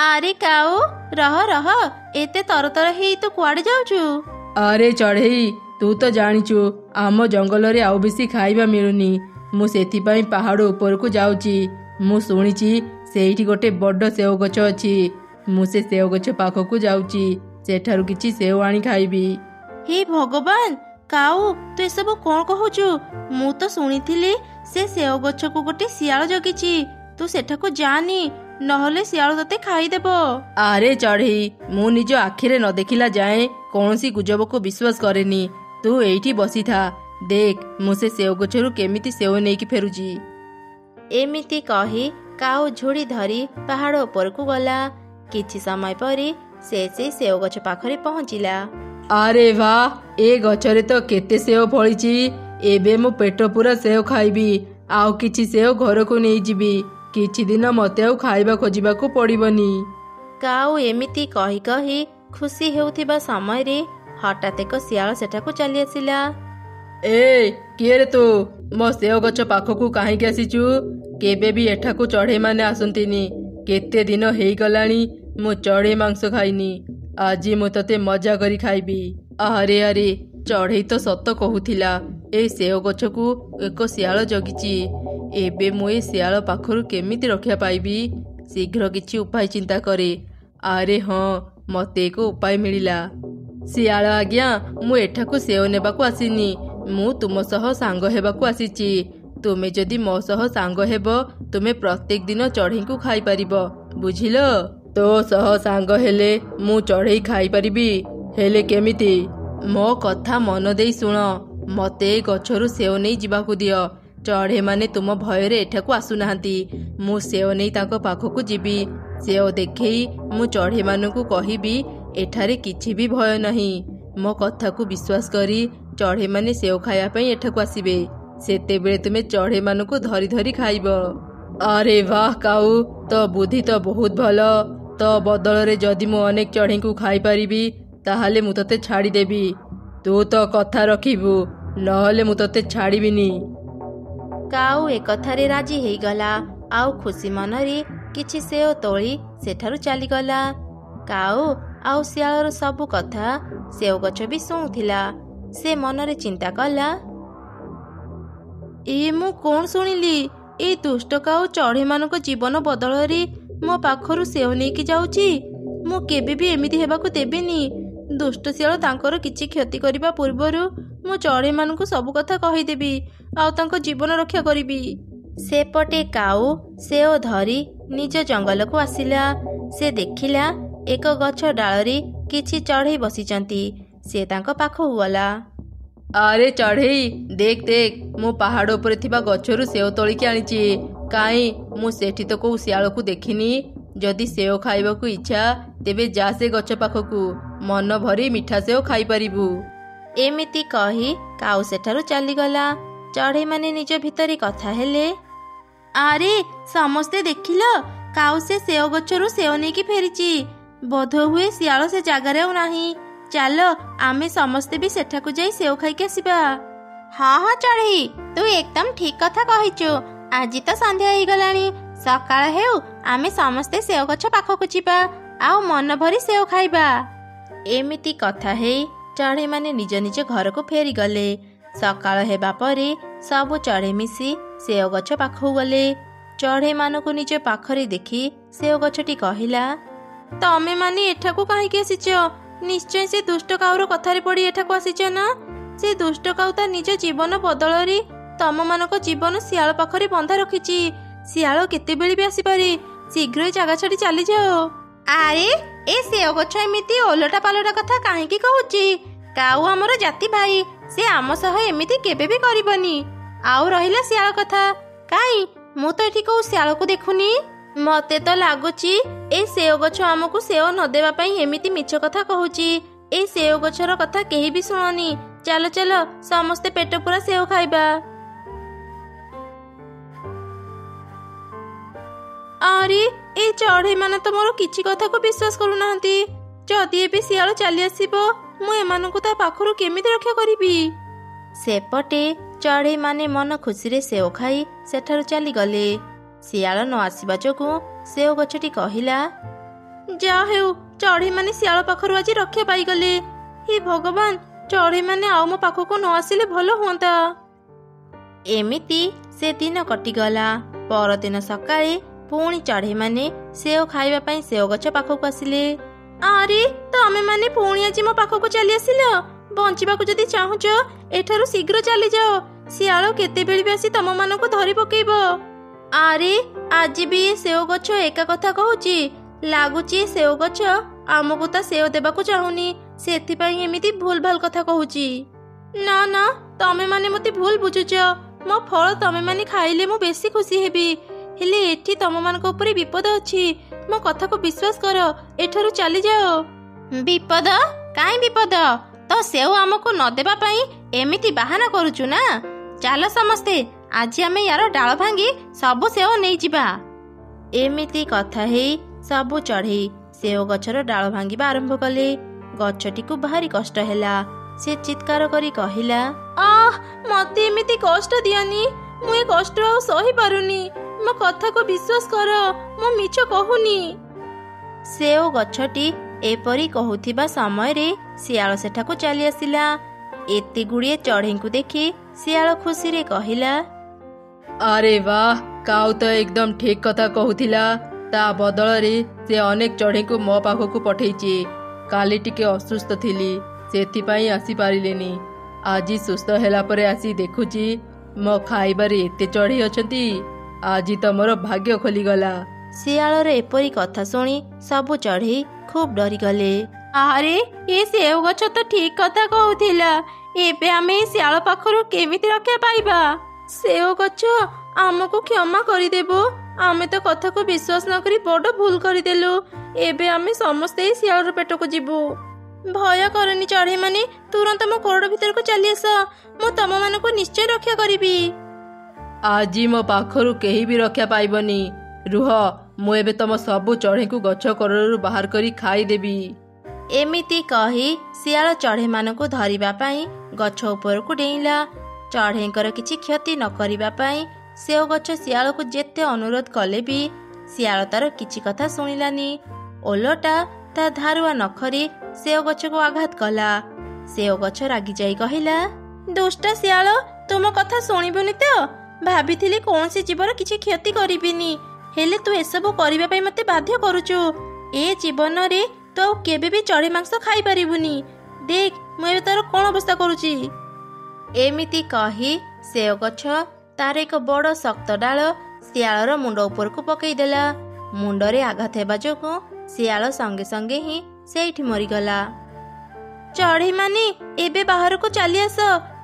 ଆରେ କାଉ ରହ ରହ ଏତେ ତରତର ହେଇ ତୁ କୁଆଡେ ଯାଉଛୁ? ଆରେ ଚଢ଼େଇ, ତୁ ତ ଜାଣିଛୁ ଆମ ଜଙ୍ଗଲରେ ଆଉ ବେଶୀ ଖାଇବା ମିଳୁନି। ମୁଁ ସେଥିପାଇଁ ପାହାଡ଼ ଉପରକୁ ଯାଉଛି। ମୁଁ ଶୁଣିଛି ସେଇଠି ଗୋଟେ ବଡ଼ ସେଓ ଗଛ ଅଛି। ମୁଁ ସେ ସେଓ ଗଛ ପାଖକୁ ଯାଉଛି। ସେଠାରୁ କିଛି ସେଓ ଆଣି ଖାଇବି। ହେ ଭଗବାନ, କାଉ ତୁ ଏସବୁ କଣ କହୁଛୁ? ମୁଁ ତ ଶୁଣିଥିଲି ସେ ସେଓ ଗଛକୁ ଗୋଟେ ଶିଆଳ ଜଗିଛି। ତୁ ସେଠାକୁ ଯାନି, ନହେଲେ ଶିଆଳ ତତେ ଖାଇଦେବ। ଆରେ ଚଢ଼େଇ, ମୁଁ ନିଜ ଆଖିରେ ନ ଦେଖିଲା ଯାଏଁ କୌଣସି ଗୁଜବକୁ ବିଶ୍ୱାସ କରେନି। ତୁ ଏଇଠି ବସିଥା, ଦେଖ ମୁଁ ସେ ସେଓ ଗଛରୁ କେମିତି ସେଓ ନେଇକି ଫେରୁଛି। ଏମିତି କହି କାଉ ଝୁଡ଼ି ଧରି ପାହାଡ଼ ଉପରକୁ ଗଲା। କିଛି ସମୟ ପରେ ସେ ସେଇ ସେଓ ଗଛ ପାଖରେ ପହଞ୍ଚିଲା। ଆରେ ବା, ଏ ଗଛରେ ତ କେତେ ସେଓ ଫଳିଛି। ଏବେ ମୁଁ ପେଟ ପୁରା ସେଓ ଖାଇବି। ଆଉ କିଛି ସେଓ ଘରକୁ ନେଇଯିବି। କିଛି ଦିନ ମୋତେ ଆଉ ଖାଇବା ଖୋଜିବାକୁ ପଡ଼ିବନି। କାଉ ଏମିତି କହି କହି ଖୁସି ହେଉଥିବା ସମୟରେ ହଠାତ୍ ଏକ ଶିଆଳ ସେଠାକୁ ଚାଲି ଆସିଲା। ଏ କିଏ ରେ ତୁ? ମୋ ସେଓ ଗଛ ପାଖକୁ କାହିଁକି ଆସିଛୁ? କେବେ ବି ଏଠାକୁ ଚଢ଼େଇମାନେ ଆସନ୍ତିନି। କେତେ ଦିନ ହେଇଗଲାଣି ମୁଁ ଚଢ଼େଇ ମାଂସ ଖାଇନି। ଆଜି ମୁଁ ତତେ ମଜା କରି ଖାଇବି। ଆରେ ଆରେ, ଚଢ଼େଇ ତ ସତ କହୁଥିଲା। ଏ ସେଓ ଗଛକୁ ଏକ ଶିଆଳ ଜଗିଛି। ଏବେ ମୁଁ ଏ ଶିଆଳ ପାଖରୁ କେମିତି ରକ୍ଷା ପାଇବି? ଶୀଘ୍ର କିଛି ଉପାୟ ଚିନ୍ତା କରେ। ଆରେ ହଁ, ମୋତେ ଏକ ଉପାୟ ମିଳିଲା। ଶିଆଳ ଆଜ୍ଞା, ମୁଁ ଏଠାକୁ ସେଓ ନେବାକୁ ଆସିନି। ମୁଁ ତୁମ ସହ ସାଙ୍ଗ ହେବାକୁ ଆସିଛି। ତୁମେ ଯଦି ମୋ ସହ ସାଙ୍ଗ ହେବ, ତୁମେ ପ୍ରତ୍ୟେକ ଦିନ ଚଢ଼େଇଙ୍କୁ ଖାଇପାରିବ, ବୁଝିଲ? ତୋ ସହ ସାଙ୍ଗ ହେଲେ ମୁଁ ଚଢ଼େଇ ଖାଇପାରିବି। ହେଲେ କେମିତି? ମୋ କଥା ମନ ଦେଇ ଶୁଣ। ମୋତେ ଏ ଗଛରୁ ସେଓ ନେଇ ଯିବାକୁ ଦିଅ। ଚଢ଼େଇମାନେ ତୁମ ଭୟରେ ଏଠାକୁ ଆସୁନାହାନ୍ତି। ମୁଁ ସେଓ ନେଇ ତାଙ୍କ ପାଖକୁ ଯିବି। ସେଓ ଦେଖେଇ ମୁଁ ଚଢ଼େଇମାନଙ୍କୁ କହିବି ଏଠାରେ କିଛି ବି ଭୟ ନାହିଁ। ମୋ କଥାକୁ ବିଶ୍ୱାସ କରି ଚଢ଼େଇମାନେ ସେଓ ଖାଇବା ପାଇଁ ଏଠାକୁ ଆସିବେ। ସେତେବେଳେ ତୁମେ ଚଢ଼େଇମାନଙ୍କୁ ଧରି ଧରି ଖାଇବ। ଆରେ ବାଃ କାଉ, ତୋ ବୁଦ୍ଧି ତ ବହୁତ ଭଲ। ତୋ ବଦଳରେ ଯଦି ମୁଁ ଅନେକ ଚଢ଼େଇଙ୍କୁ ଖାଇପାରିବି, ତାହେଲେ ମୁଁ ତତେ ଛାଡ଼ିଦେବି। ତୁ ତ କଥା ରଖିବୁ, ନହେଲେ ମୁଁ ତତେ ଛାଡ଼ିବିନି। କାଉ ଏକଥାରେ ରାଜି ହେଇଗଲା। ଆଉ ଖୁସି ମନରେ କିଛି ସେଓ ତୋଳି ସେଠାରୁ ଚାଲିଗଲା। କାଉ ଆଉ ଶିଆଳର ସବୁ କଥା ସେଓ ଗଛ ବି ଶୁଣୁଥିଲା। ସେ ମନରେ ଚିନ୍ତା କଲା, ମୁଁ କଣ ଶୁଣିଲି? ଏଇ ଦୁଷ୍ଟ କାଉ ଚଢ଼େଇମାନଙ୍କ ଜୀବନ ବଦଳରେ ମୋ ପାଖରୁ ସେଓ ନେଇକି ଯାଉଛି। ମୁଁ କେବେ ବି ଏମିତି ହେବାକୁ ଦେବିନି। ଦୁଷ୍ଟ ଶିଆଳ ତାଙ୍କର କିଛି କ୍ଷତି କରିବା ପୂର୍ବରୁ ମୁଁ ଚଢ଼େଇମାନଙ୍କୁ ସବୁ କଥା କହିଦେବି, ଆଉ ତାଙ୍କ ଜୀବନ ରକ୍ଷା କରିବି। ସେପଟେ କାଉ ସେଓ ଧରି ନିଜ ଜଙ୍ଗଲକୁ ଆସିଲା। ସେ ଦେଖିଲା ଏକ ଗଛ ଡାଳରେ କିଛି ଚଢ଼େଇ ବସିଛନ୍ତି। ସେ ତାଙ୍କ ପାଖକୁ ଗଲା। ଆରେ ଚଢ଼େଇ, ଦେଖ ଦେଖ, ମୁଁ ପାହାଡ଼ ଉପରେ ଥିବା ଗଛରୁ ସେଓ ତୋଳିକି ଆଣିଛି। କାହିଁ, ମୁଁ ସେଠି ତ କୋଉ ଶିଆଳକୁ ଦେଖିନି। ଯଦି ସେଓ ଖାଇବାକୁ ଇଚ୍ଛା, ତେବେ ଯା ସେ ଗଛ ପାଖକୁ। ମନ ଭରି ମିଠା ସେଓ ଖାଇପାରିବୁ। ଏମିତି କହି କାଉ ସେଠାରୁ ଚାଲିଗଲା। ଚଢ଼େଇମାନେ ନିଜ ଭିତରେ କଥା ହେଲେ, ଆରେ ସମସ୍ତେ ଦେଖିଲ, କାଉ ସେ ସେଓ ଗଛରୁ ସେଓ ନେଇକି ଫେରିଛି। ବୋଧହୁଏ ଶିଆଳ ସେ ଜାଗାରେ ଆଉ ନାହିଁ। ଚାଲ ଆମେ ସମସ୍ତେ ବି ସେଠାକୁ ଯାଇ ସେଓ ଖାଇକି ଆସିବା। ହଁ ହଁ ଚଢ଼େଇ, ତୁ ଏକଦମ ଠିକ କଥା କହିଛୁ। ଆଜି ତ ସନ୍ଧ୍ୟା ହେଇଗଲାଣି। ସକାଳ ହେଉ ଆମେ ସମସ୍ତେ ସେଓ ଗଛ ପାଖକୁ ଯିବା, ଆଉ ମନ ଭରି ସେଓ ଖାଇବା। ଏମିତି କଥା ହେଇ ଚଢ଼େଇମାନେ ନିଜ ନିଜ ଘରକୁ ଫେରିଗଲେ। ସକାଳ ହେବା ପରେ ସବୁ ଚଢ଼େଇ ମିଶି ସେଓ ଗଛ ପାଖକୁ ଗଲେ। ଚଢ଼େଇମାନଙ୍କୁ ନିଜ ପାଖରେ ଦେଖି ସେଓ ଗଛଟି କହିଲା, ତମେ ମାନେ ଏଠାକୁ କାହିଁକି ଆସିଛ? ନିଶ୍ଚୟ ସେ ଦୁଷ୍ଟ କାଉର କଥାରେ ପଡ଼ି ଏଠାକୁ ଆସିଛ ନା? ସେ ଦୁଷ୍ଟ କାଉ ତା ନିଜ ଜୀବନ ବଦଳରେ ତମମାନଙ୍କ ଜୀବନ ଶିଆଳ ପାଖରେ ବନ୍ଧା ରଖିଛି। ଶିଆଳ କେତେବେଳେ ବି ଆସିପାରେ। ଶୀଘ୍ର ଏ ଜାଗା ଛାଡ଼ି ଚାଲିଯାଅ। ଆରେ ଏ ସେଓ ଗଛ ଏମିତି ଓଲଟା ପାଲଟା କଥା କାହିଁକି କହୁଛି? କାଉ ଆମର ଜାତି ଭାଇ, ସେ ଆମ ସହ ଏମିତି କେବେ ବି କରିବନି। ଆଉ ରହିଲା ଶିଆଳ କଥା, କାହିଁ ମୁଁ ତ ଏଠି କୋଉ ଶିଆଳକୁ ଦେଖୁନି। ମତେ ତ ଲାଗୁଛି ଏ ସେଓ ଗଛ ଆମକୁ ସେଓ ନ ଦେବା ପାଇଁ ଏମିତି ମିଛ କଥା କହୁଛି। ଏ ସେଓ ଗଛର କଥା କେହି ବି ଶୁଣନି। ଚାଲ ଚାଲ ସମସ୍ତେ ପେଟ ପୁରା ସେଓ ଖାଇବା। ଆରେ ଏ ଚଢ଼େଇ ମାନେ ତ ମୋର କିଛି କଥାକୁ ବିଶ୍ୱାସ କରୁନାହାନ୍ତି। ଯଦି ଏବେ ଶିଆଳ ଚାଲି ଆସିବ, ମୁଁ ଏମାନଙ୍କୁ ତା ପାଖରୁ କେମିତି ରକ୍ଷା କରିବି? ସେପଟେ ଚଢ଼େଇମାନେ ମନ ଖୁସିରେ ସେଓ ଖାଇ ସେଠାରୁ ଚାଲିଗଲେ। ଶିଆଳ ନ ଆସିବା ଯୋଗୁଁ ସେଓ ଗଛଟି କହିଲା, ଯାହା ହେଉ ଚଢ଼େଇମାନେ ଶିଆଳ ପାଖରୁ ଆଜି ରକ୍ଷା ପାଇଗଲେ। ହେ ଭଗବାନ, ଚଢ଼େଇମାନେ ଆଉ ମୋ ପାଖକୁ ନ ଆସିଲେ ଭଲ ହୁଅନ୍ତା। ଏମିତି ସେ ଦିନ କଟିଗଲା। ପରଦିନ ସକାଳେ ପୁଣି ଚଢ଼େଇମାନେ ସେଓ ଖାଇବା ପାଇଁ ସେଓ ଗଛ ପାଖକୁ ଆସିଲେ। ଆରେ ତମେମାନେ ପୁଣି ଆଜି ମୋ ପାଖକୁ ଚାଲି ଆସିଲ। ବଞ୍ଚିବାକୁ ଯଦି ଚାହୁଁଛ ଏଠାରୁ ଶୀଘ୍ର ଚାଲିଯାଅ। ଶିଆଳ କେତେବେଳେ ବି ଆସି ତମମାନଙ୍କୁ ଧରି ପକେଇବ। ଆରେ ଆଜି ବି ଏ ସେଓ ଗଛ ଏକା କଥା କହୁଛି। ଲାଗୁଛି ସେଓ ଗଛ ଆମକୁ ତା ସେଓ ଦେବାକୁ ଚାହୁଁନି, ସେଥିପାଇଁ ଏମିତି ଭୁଲ ଭାଲ କଥା କହୁଛି। ନା ନା, ତମେମାନେ ମତେ ଭୁଲ ବୁଝୁଛ। ମୋ ଫଳ ତମେମାନେ ଖାଇଲେ ମୁଁ ବେଶୀ ଖୁସି ହେବି, ହେଲେ ଏଠି ତମମାନଙ୍କ ଉପରେ ବିପଦ ଅଛି। ମୋ କଥାକୁ ବିଶ୍ୱାସ କର, ଏଠାରୁ ଚାଲିଯାଅ। ବିପଦ? କାହିଁ ବିପଦ? ତ ସେଓ ଆମକୁ ନ ଦେବା ପାଇଁ ଏମିତି ବାହାନା କରୁଛୁ ନା? ଚାଲ ସମସ୍ତେ, ଆଜି ଆମେ ୟାର ଡାଳ ଭାଙ୍ଗି ସବୁ ସେଓ ନେଇଯିବା। ଏମିତି କଥା ହେଇ ସବୁ ଚଢ଼େଇ ସେଓ ଗଛର ଡାଳ ଭାଙ୍ଗିବା ଆରମ୍ଭ କଲେ। ଗଛଟିକୁ ଭାରି କଷ୍ଟ ହେଲା। ସେ ଚିତ୍କାର କରି କହିଲା, ଆଃ, ମତେ ଏମିତି କଷ୍ଟ ଦିଅନି। ମୁଁ ଏ କଷ୍ଟ ଆଉ ସହି ପାରୁନି। ମୋ କଥାକୁ ବିଶ୍ୱାସ କର, ମୁଁ ମିଛ କହୁନି। ସେଓ ଗଛଟି ଏପରି କହୁଥିବା ସମୟରେ ଶିଆଳ ସେଠାକୁ ଚାଲି ଆସିଲା। ଏତେ ଗୁଡ଼ିଏ ଚଢ଼େଇଙ୍କୁ ଦେଖି ଶିଆଳ ଖୁସିରେ କହିଲା, ଆରେ ବାଃ, କାଉ ତ ଏକଦମ ଠିକ କଥା କହୁଥିଲା। ତା ବଦଳରେ ସେ ଅନେକ ଚଢ଼େଇଙ୍କୁ ମୋ ପାଖକୁ ପଠେଇଛି। କାଲି ଟିକେ ଅସୁସ୍ଥ ଥିଲି, ସେଥିପାଇଁ ଆସିପାରିଲିନି। ଆଜି ସୁସ୍ଥ ହେଲା ପରେ ଆସି ଦେଖୁଛି ମୋ ଖାଇବାରେ ଏତେ ଚଢ଼େଇ ଅଛନ୍ତି। ଆଜି ତ ମୋର ଭାଗ୍ୟ ଖୋଲିଗଲା। ଶିଆଳର ଏପରି କଥା ଶୁଣି ସବୁ ଚଢ଼େଇ ଖୁବ୍ ଡରିଗଲେ। ଆରେ ଏ ସେଓ ଗଛ ତ ଠିକ କଥା କହୁଥିଲା। ଏବେ ଆମେ ଏ ଶିଆଳ ପାଖରୁ କେମିତି ରକ୍ଷା ପାଇବା? ସେଓ ଗଛ ଆମକୁ କ୍ଷମା କରିଦେବ। ଆମେ ତ କଥାକୁ ବିଶ୍ୱାସ ନ କରି ବଡ଼ ଭୁଲ କରିଦେଲୁ। ଏବେ ଆମେ ସମସ୍ତେ ଏ ଶିଆଳର ପେଟକୁ ଯିବୁ। ଭୟ କରନି ଚଢ଼େଇମାନେ, ତୁରନ୍ତ ମୋ କୋରଡ଼ ଭିତରକୁ ଚାଲି ଆସ। ମୁଁ ତମମାନଙ୍କୁ ନିଶ୍ଚୟ ରକ୍ଷା କରିବି। ଆଜି ମୋ ପାଖରୁ କେହି ବି ରକ୍ଷା ପାଇବନି। ରୁହ, ମୁଁ ଏବେ ତମ ସବୁ ଚଢ଼େଇଙ୍କୁ ଗଛ କୋରଡ଼ରୁ ବାହାର କରି ଖାଇଦେବି। ଏମିତି କହି ଶିଆଳ ଚଢ଼େଇମାନଙ୍କୁ ଧରିବା ପାଇଁ ଗଛ ଉପରକୁ ଡେଇଁଲା। ଚଢ଼େଇଙ୍କର କିଛି କ୍ଷତି ନ କରିବା ପାଇଁ ସେଓ ଗଛ ଶିଆଳକୁ ଯେତେ ଅନୁରୋଧ କଲେ ବି ଶିଆଳ ତାର କିଛି କଥା ଶୁଣିଲାନି। ଓଲଟା ତା ଧାରୁଆ ନଖରେ ସେଓ ଗଛକୁ ଆଘାତ କଲା। ସେଓ ଗଛ ରାଗିଯାଇ କହିଲା, ଦୁଷ୍ଟ ଶିଆଳ, ତୁମ କଥା ଶୁଣିବୁନି ତ? ଭାବିଥିଲି କୌଣସି ଜୀବର କିଛି କ୍ଷତି କରିବିନି, ହେଲେ ତୁ ଏସବୁ କରିବା ପାଇଁ ମତେ ବାଧ୍ୟ କରୁଛୁ। ଏ ଜୀବନରେ ତୁ ଆଉ କେବେ ବି ଚଢ଼େଇ ମାଂସ ଖାଇପାରିବୁନି। ଦେଖ ମୁଁ ଏବେ ତାର କ'ଣ ଅବସ୍ଥା କରୁଛି। ଏମିତି କହି ସେଓ ଗଛ ତାର ଏକ ବଡ଼ ଶକ୍ତ ଡାଳ ଶିଆଳର ମୁଣ୍ଡ ଉପରକୁ ପକେଇଦେଲା। ମୁଣ୍ଡରେ ଆଘାତ ହେବା ଯୋଗୁଁ ଶିଆଳ ସଙ୍ଗେ ସଙ୍ଗେ ହିଁ ସେଇଠି ମରିଗଲା। ଚଢ଼େଇମାନେ ଏବେ ବାହାରକୁ ଚାଲି ଆସ।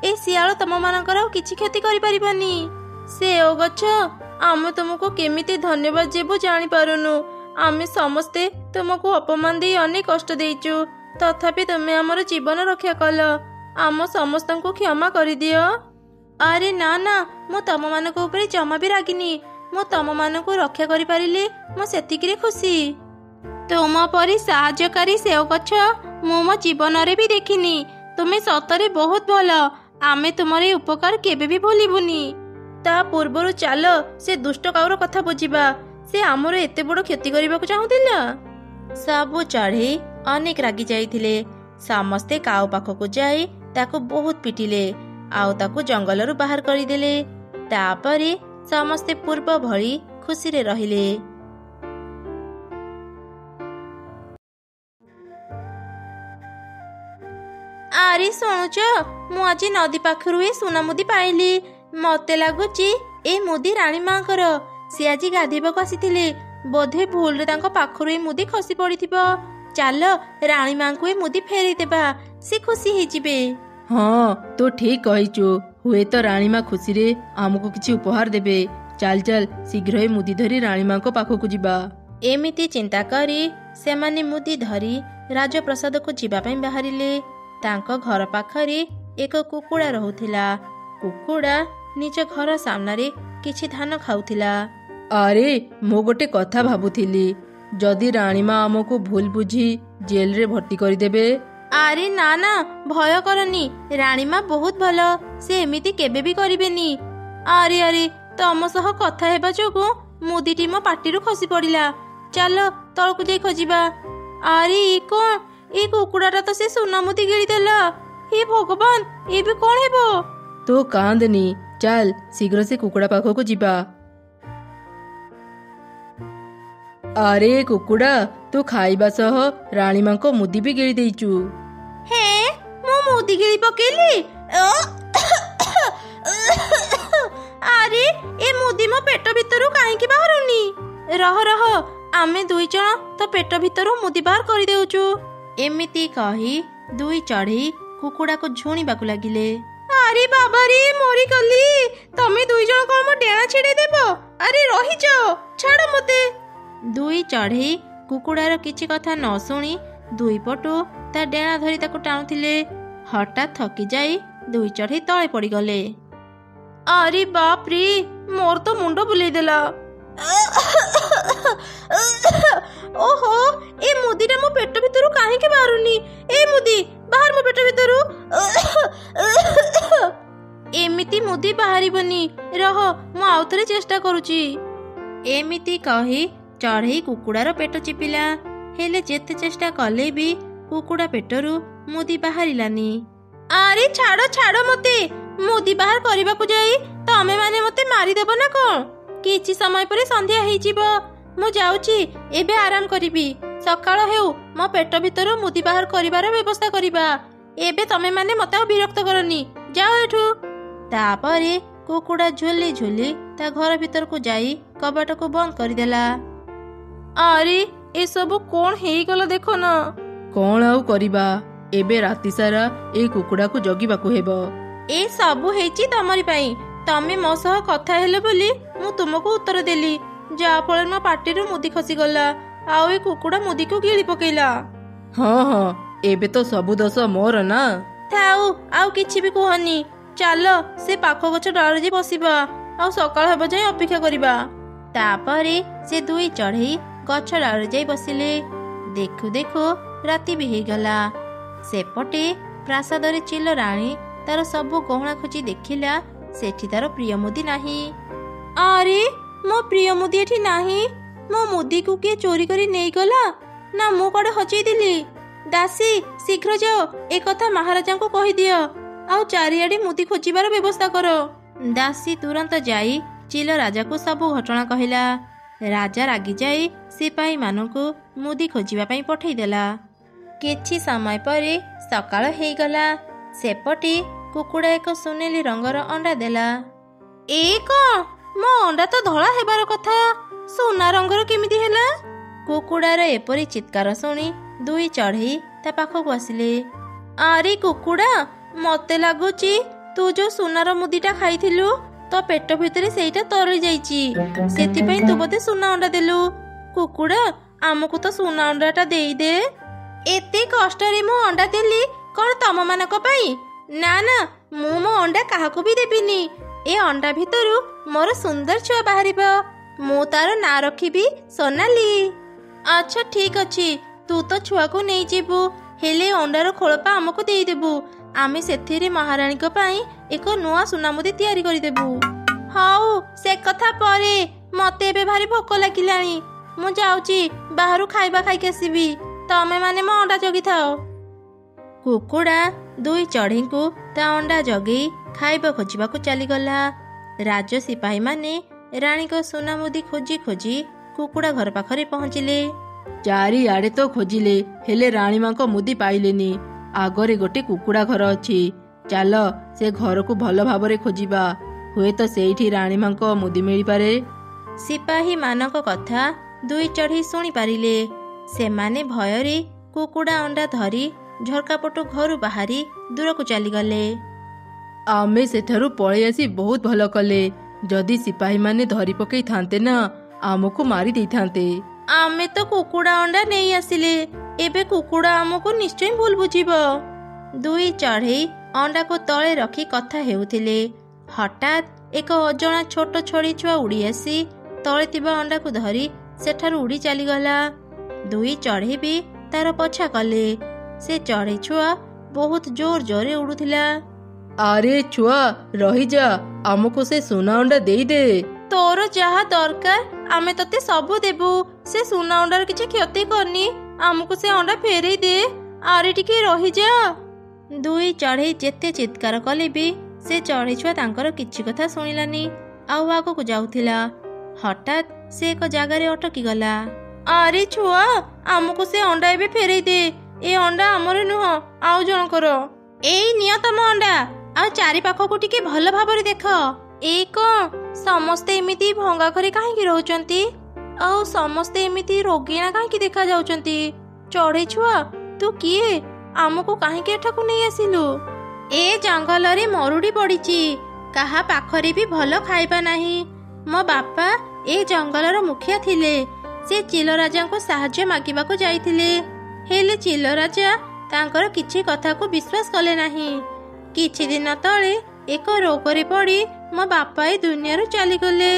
ଏ ଶିଆଳ ତମମାନଙ୍କର ଆଉ କିଛି କ୍ଷତି କରିପାରିବନି। ସେଓ ଗଛ, ଆମେ ତୁମକୁ କେମିତି ଧନ୍ୟବାଦ ଦେବୁ ଜାଣିପାରୁନୁ। ଆମେ ସମସ୍ତେ ତୁମକୁ ଅପମାନ ଦେଇ ଅନେକ କଷ୍ଟ ଦେଇଛୁ, ତଥାପି ତୁମେ ଆମର ଜୀବନ ରକ୍ଷା କଲ। ଆମ ସମସ୍ତଙ୍କୁ କ୍ଷମା କରିଦିଅ। ଆରେ ନା ନା, ମୁଁ ତମମାନଙ୍କ ଉପରେ ଜମା ବି ରାଗିନି। ମୁଁ ତମମାନଙ୍କୁ ରକ୍ଷା କରିପାରିଲି, ମୁଁ ସେତିକିରେ ଖୁସି। ତୁମ ପରି ସାହାଯ୍ୟକାରୀ ସେଓ ଗଛ ମୁଁ ମୋ ଜୀବନରେ ବି ଦେଖିନି। ତୁମେ ସତରେ ବହୁତ ଭଲ। ଆମେ ତୁମର ଏ ଉପକାର କେବେ ବି ଭୁଲିବୁନି। ତା ପୂର୍ବରୁ ଚାଲ ସେ ଦୁଷ୍ଟ କାଉର କଥା ବୁଝିବା। ସେ ଆମର ଏତେ ବଡ଼ କ୍ଷତି କରିବାକୁ ଚାହୁଁଥିଲା। ସବୁ ଚଢ଼େଇ ଅନେକ ରାଗି ଯାଇଥିଲେ। ସମସ୍ତେ କାଉ ପାଖକୁ ଯାଇ ତାକୁ ବହୁତ ପିଟିଲେ ଆଉ ତାକୁ ଜଙ୍ଗଲରୁ ବାହାର କରିଦେଲେ। ତାପରେ ସମସ୍ତେ ପୂର୍ବ ଭଳି ଖୁସିରେ ରହିଲେ। ଆରେ ଶୁଣୁଛ, ମୁଁ ଆଜି ନଦୀ ପାଖରୁ ଏ ସୁନା ମୁଦି ପାଇଲି। ମତେ ଲାଗୁଛି ଏ ମୁଦି ରାଣୀ ମାଙ୍କର। ସେ ଆଜି ଗାଧୋଇବାକୁ ଆସିଥିଲେ, ବୋଧେ ଭୁଲରେ ତାଙ୍କ ପାଖରୁ ଏ ମୁଦି ଖସି ପଡ଼ିଥିବ। ଚାଲ ରାଣୀ ମାଙ୍କୁ ଏ ମୁଦି ଫେରେଇଦେବା, ସେ ଖୁସି ହେଇଯିବେ। ହଁ, ତୁ ଠିକ କହିଛୁ। ହୁଏତ ରାଣୀମା ଖୁସିରେ ଆମକୁ କିଛି ଉପହାର ଦେବେ। ଚାଲ ଚାଲ ଶୀଘ୍ର ଏ ମୁଦି ଧରି ରାଣୀମାଙ୍କ ପାଖକୁ ଯିବା। ଏମିତି ଚିନ୍ତା କରି ସେମାନେ ମୁଦି ଧରି ରାଜପ୍ରସାଦକୁ ଯିବା ପାଇଁ ବାହାରିଲେ। ତାଙ୍କ ଘର ପାଖରେ ଏକ କୁକୁଡ଼ା ରହୁଥିଲା। କୁକୁଡ଼ା ନିଜ ଘର ସାମ୍ନାରେ କିଛି ଧାନ ଖାଉଥିଲା। ଆରେ ମୁଁ ଗୋଟେ କଥା ଭାବୁଥିଲି, ଯଦି ରାଣୀମା ଆମକୁ ଭୁଲ ବୁଝି ଜେଲରେ ଭର୍ତ୍ତି କରିଦେବେ? ଆରେ ନା ନା, ଭୟ କରନି। ରାଣୀମା ବହୁତ ଭଲ, ସେ ଏମିତି କେବେ ବି କରିବେନି। ଆରେ ତମ ସହ କଥା ହେବା ଯୋଗୁଁ ମୁଦିଟି ମୋ ପାଟିରୁ ଖସି ପଡ଼ିଲା। ଚାଲ ତଳକୁ ଯାଇ ଖୋଜିବା। ଆରେ ଏ କ'ଣ? ଏ କୁକୁଡ଼ାଟା ତ ସେ ସୁନା ମୁଦି ଗିଳିଦେଲା। ହେ ଭଗବାନ, ଏବେ କ'ଣ ହେବ? ତୁ କାନ୍ଦନି, ଚାଲ ଶୀଘ୍ର ସେ କୁକୁଡ଼ା ପାଖକୁ ଯିବା। ଆରେ କୁକୁଡ଼ା, ତୁ ଖାଇବା ସହ ରାଣୀମାଙ୍କ ମୁଦି ବି ଗିଳି ଦେଇଛୁ। ହେଁ, ମୁଁ ମୁଦି ଗିଳି ପକେଇଲି? ଆରେ ଏ ମୁଦି ମୋ ପେଟ ଭିତରୁ କାହିଁକି ବାହାରୁନି? ରହ ରହ, ଆମେ ଦୁଇ ଜଣ ତ ପେଟ ଭିତରୁ ମୁଦି ବାହାର କରିଦେଉଛୁ। ଏମିତି କହି ଦୁଇ ଚଢ଼େଇ କୁକୁଡ଼ାକୁ ଝୁଣିବାକୁ ଲାଗିଲେ। ଆରେ ବାବାରେ, ମରିଗଲି। ତମେ ଦୁଇ ଜଣ କ'ଣ ମୋ ଡେଣା ଛିଡ଼େଇ ଦେବ? ଆରେ ରହିଯାଅ, ଛାଡ଼ ମୋତେ। ଦୁଇ ଚଢ଼େଇ କୁକୁଡ଼ାର କିଛି କଥା ନ ଶୁଣି ଦୁଇ ପଟୁ ତା ଡେଣା ଧରି ତାକୁ ଟାଣୁଥିଲେ। ହଠାତ୍ ଥକି ଯାଇ ଦୁଇ ଚଢ଼େଇ ତଳେ ପଡ଼ିଗଲେ। ଆରେ ବାପରେ, ମୋର ତ ମୁଣ୍ଡ ବୁଲେଇ ଦେଲା। ଓହୋ, ଏ ମୁଦିଟା ମୋ ପେଟ ଭିତରୁ କାହିଁକି ବାହାରୁନି? ଏ ମୁଦି ବାହାର ମୋ ପେଟ ଭିତରୁ। ଏମିତି ମୁଦି ବାହାରିବନି, ରହ ମୁଁ ଆଉଥରେ ଚେଷ୍ଟା କରୁଛି। ଏମିତି କହି ଚଢ଼େଇ କୁକୁଡ଼ାର ପେଟ ଚିପିଲା, ହେଲେ ଯେତେ ଚେଷ୍ଟା କଲେ ବି କୁକୁଡ଼ା ପେଟରୁ ମୁଦି ବାହାରିଲାନି। ଆରେ ଛାଡ଼ ଛାଡ଼ ମୋତେ। ମୁଦି ବାହାର କରିବାକୁ ଯାଇ ତମେ ମାନେ ମୋତେ ମାରିଦେବ ନା କ'ଣ? କିଛି ସମୟ ପରେ ସନ୍ଧ୍ୟା ହେଇଯିବ। ମୁଁ ଯାଉଛି, ଏବେ ଆରାମ କରିବି। ସକାଳ ହେଉ ମୋ ପେଟ ଭିତରୁ ମୁଦି ବାହାର କରିବାର ବ୍ୟବସ୍ଥା କରିବା। ଏବେ ତମେ ମାନେ ମୋତେ ଆଉ ବିରକ୍ତ କରନି, ଯାଅ ଏଠୁ। ତାପରେ କୁକୁଡ଼ା ଝୁଲି ଝୁଲି ତା ଘର ଭିତରକୁ ଯାଇ କବାଟକୁ ବନ୍ଦ କରିଦେଲା। ଆରେ ଏସବୁ କ'ଣ ହେଇଗଲା ଦେଖ ନା। କ'ଣ ଆଉ କରିବା, ଏବେ ରାତି ସାରା ଏଇ କୁକୁଡ଼ାକୁ ଜଗିବାକୁ ହେବ। ଏ ସବୁ ହେଇଛି ତମରି ପାଇଁ। ତମେ ମୋ ସହ କଥା ହେଲେ ବୋଲି ମୁଁ ତୁମକୁ ଉତ୍ତର ଦେଲି, ଯାହା ଫଳରେ ମୋ ପାଟିରୁ ମୁଦି ଖସିଗଲା, ଆଉ ଏ କୁକୁଡ଼ା ମୁଦିକୁ ଗିଳି ପକେଇଲା। ହଁ ହଁ, ଏବେ ତ ସବୁ ଦୋଷ ମୋର ନା। ଥାଉ, ଆଉ କିଛି ବି କୁହନି। ଚାଲ ସେ ପାଖ ଗଛ ଡାଳରେ ଯାଇ ବସିବା, ଆଉ ସକାଳ ହେବ ଯାଇ ଅପେକ୍ଷା କରିବା। ତାପରେ ସେ ଦୁଇ ଚଢ଼େଇ ଗଛ ଡାଳରେ ଯାଇ ବସିଲେ। ଦେଖୁ ଦେଖୁ ରାତି ବି ହେଇଗଲା। ସେପଟେ ପ୍ରାସାଦରେ ଚିଲ ରାଣୀ ତାର ସବୁ ଗହଣା ଖୋଜି ଦେଖିଲା, ସେଠି ତାର ପ୍ରିୟ ମୁଦି ନାହିଁ। ଆରେ ମୋ ପ୍ରିୟ ମୁଦି ଏଠି ନାହିଁ। ମୋ ମୁଦିକୁ କିଏ ଚୋରି କରି ନେଇଗଲା ନା ମୁଁ କୁଆଡ଼େ ହଜେଇଦେଲି? ଦାସୀ, ଶୀଘ୍ର ଯାଅ, ଏ କଥା ମହାରାଜାଙ୍କୁ କହିଦିଅ, ଆଉ ଚାରିଆଡ଼େ ମୁଦି ଖୋଜିବାର ବ୍ୟବସ୍ଥା କର। ଦାସୀ ତୁରନ୍ତ ଯାଇ ଚିଲ ରାଜାକୁ ସବୁ ଘଟଣା କହିଲା। ରାଜା ରାଗି ଯାଇ ସିପାହୀମାନଙ୍କୁ ମୁଦି ଖୋଜିବା ପାଇଁ ପଠେଇଦେଲା। କିଛି ସମୟ ପରେ ସକାଳ ହେଇଗଲା। ସେପଟେ କୁକୁଡ଼ା ଏକ ସୁନେଲି ରଙ୍ଗର ଅଣ୍ଡା ଦେଲା। ଏ କ'ଣ? ମୋ ଅଣ୍ଡା ତ ଧଳା ହେବାର କଥା, ସୁନା ରଙ୍ଗର କେମିତି ହେଲା? କୁକୁଡ଼ାର ଏପରି ଚିତ୍କାର ଶୁଣି ଦୁଇ ଚଢ଼େଇ ତା ପାଖକୁ ଆସିଲେ। ଆରେ କୁକୁଡ଼ା, ମତେ ଲାଗୁଛି ତୁ ଯୋଉ ସୁନାର ମୁଦିଟା ଖାଇଥିଲୁ, ତୋ ପେଟ ଭିତରେ ସେଇଟା ତରଳି ଯାଇଛି, ସେଥିପାଇଁ ତୁ ବୋଧେ ସୁନା ଅଣ୍ଡା ଦେଲୁ। କୁକୁଡ଼ା, ଆମକୁ ତ ସୁନା ଅଣ୍ଡାଟା ଦେଇଦେ। ଏତେ କଷ୍ଟରେ ମୁଁ ଅଣ୍ଡା ଦେଲି କ'ଣ ତମମାନଙ୍କ ପାଇଁ? ନା ନା, ମୁଁ ମୋ ଅଣ୍ଡା କାହାକୁ ବି ଦେବିନି। ଏ ଅଣ୍ଡା ଭିତରୁ ମୋର ସୁନ୍ଦର ଛୁଆ ବାହାରିବ। ମୁଁ ତାର ନାଁ ରଖିବି ସୋନାଲି। ଆଚ୍ଛା ଠିକ୍ ଅଛି, ତୁ ତ ଛୁଆକୁ ନେଇଯିବୁ, ହେଲେ ଅଣ୍ଡାର ଖୋଳପା ଆମକୁ ଦେଇଦେବୁ। ଆମେ ସେଥିରେ ମହାରାଣୀଙ୍କ ପାଇଁ ଏକ ନୂଆ ସୁନା ମୁଦି ତିଆରି କରିଦେବୁ। ହଉ, ସେ କଥା ପରେ। ମତେ ଏବେ ଭାରି ଭୋକ ଲାଗିଲାଣି। ମୁଁ ଯାଉଛି, ବାହାରୁ ଖାଇବା ଖାଇକି ଆସିବି। ତମେ ମାନେ ମୋ ଅଣ୍ଡା ଜଗିଥାଅ। କୁକୁଡ଼ା ଦୁଇ ଚଢ଼େଇଙ୍କୁ ତା ଅଣ୍ଡା ଜଗେଇ ଖାଇବା ଖୋଜିବାକୁ ଚାଲିଗଲା। ରାଜ ସିପାହୀମାନେ ରାଣୀଙ୍କ ସୁନା ମୁଦି ଖୋଜି ଖୋଜି କୁକୁଡ଼ା ଘର ପାଖରେ ପହଞ୍ଚିଲେ। ଚାରିଆଡ଼େ ତ ଖୋଜିଲେ, ହେଲେ ରାଣୀମାଙ୍କ ମୁଦି ପାଇଲେନି। ଆଗରେ ଗୋଟେ କୁକୁଡ଼ା ଘର ଅଛି, ଚାଲ ସେ ଘରକୁ ଭଲ ଭାବରେ ଖୋଜିବା, ହୁଏତ ସେଇଠି ରାଣୀମାଙ୍କ ମୁଦି ମିଳିପାରେ। ସିପାହୀମାନଙ୍କ କଥା ଦୁଇ ଚଢ଼େଇ ଶୁଣିପାରିଲେ। ସେମାନେ ଭୟରେ କୁକୁଡ଼ା ଅଣ୍ଡା ଧରି ଝରକାପଟୁ ଘରୁ ବାହାରି ଦୂରକୁ ଚାଲିଗଲେ। ଆମେ ସେଠାରୁ ପଳେଇ ଆସି ବହୁତ ଭଲ କଲେ। ଯଦି ସିପାହୀମାନେ ଧରି ପକେଇଥାନ୍ତେ ନା, ଆମକୁ ମାରି ଦେଇଥାନ୍ତେ। ଆମେ ତ କୁକୁଡ଼ା ଅଣ୍ଡା ନେଇ ଆସିଲେ, ଏବେ କୁକୁଡ଼ା ଆମକୁ ନିଶ୍ଚୟ ଭୁଲ ବୁଝିବ। ଦୁଇ ଚଢ଼େଇ ଅଣ୍ଡାକୁ ତଳେ ରଖି କଥା ହେଉଥିଲେ। ହଠାତ୍ ଏକ ଅଜଣା ଛୋଟ ଛଡ଼ି ଛୁଆ ଉଡ଼ି ଆସି ତଳେ ଥିବା ଅଣ୍ଡାକୁ ଧରି ସେଠାରୁ ଉଡ଼ି ଚାଲିଗଲା। ଦୁଇ ଚଢ଼େଇ ବି ତାର ପଛା କଲେ। ସେ ଚଢ଼େଇ ଛୁଆ ବହୁତ ଜୋର ଜୋରରେ ଉଡୁଥିଲା। ଆରେ ଛୁଆ, ରହିଯା, ଆମକୁ ସେ ସୁନା ଅଣ୍ଡା ଦେଇଦେ। ତୋର ଯାହା ଦରକାର ଆମେ ତତେ ସବୁ ଦେବୁ। ସେ ସୁନା ଅଣ୍ଡାର କିଛି କ୍ଷତି କରିନି, ଆମକୁ ସେ ଅଣ୍ଡା ଫେରେଇ ଦେ। ଆରେ ଟିକେ ରହିଯା। ଦୁଇ ଚଢ଼େଇ ଯେତେ ଚିତ୍କାର କଲେ ବି ସେ ଚଢ଼େଇ ଛୁଆ ତାଙ୍କର କିଛି କଥା ଶୁଣିଲାନି, ଆଉ ଆଗକୁ ଯାଉଥିଲା। ହଠାତ୍ ସେ ଏକ ଜାଗାରେ ଅଟକିଗଲା। ଆରେ ଛୁଆ, ଆମକୁ ସେ ଅଣ୍ଡା ଏବେ ଫେରେଇ ଦେ। ଏ ଅଣ୍ଡା ଆମର ନୁହଁ, ଆଉ ଜଣଙ୍କର। ଏଇ ନିଅ ତମ ଅଣ୍ଡା, ଆଉ ଚାରି ପାଖକୁ ଟିକେ ଭଲ ଭାବରେ ଦେଖ। ଏ କଣ ସମସ୍ତେ ଏମିତି ଭଙ୍ଗା ଘରେ କାହିଁକି ରହୁଛନ୍ତି? ଆଉ ସମସ୍ତେ ଏମିତି ରୋଗୀଣା କାହିଁକି ଦେଖା ଯାଉଛନ୍ତି? ଚଢ଼େଇ ଛୁଆ, ତୁ କିଏ? ଆମକୁ କାହିଁକି ଏଠାକୁ ନେଇ ଆସିଲୁ? ଏ ଜଙ୍ଗଲରେ ମରୁଡ଼ି ପଡ଼ିଛି, କାହା ପାଖରେ ବି ଭଲ ଖାଇବା ନାହିଁ। ମୋ ବାପା ଏ ଜଙ୍ଗଲର ମୁଖିଆ ଥିଲେ। ସେ ଚିଲ ରାଜାଙ୍କୁ ସାହାଯ୍ୟ ମାଗିବାକୁ ଯାଇଥିଲେ, ହେଲେ ଚିଲ ରାଜା ତାଙ୍କର କିଛି କଥାକୁ ବିଶ୍ୱାସ କଲେ ନାହିଁ। କିଛି ଦିନ ତଳେ ଏକ ରୋଗରେ ପଡ଼ି ମୋ ବାପା ଏ ଦୁନିଆରୁ ଚାଲିଗଲେ।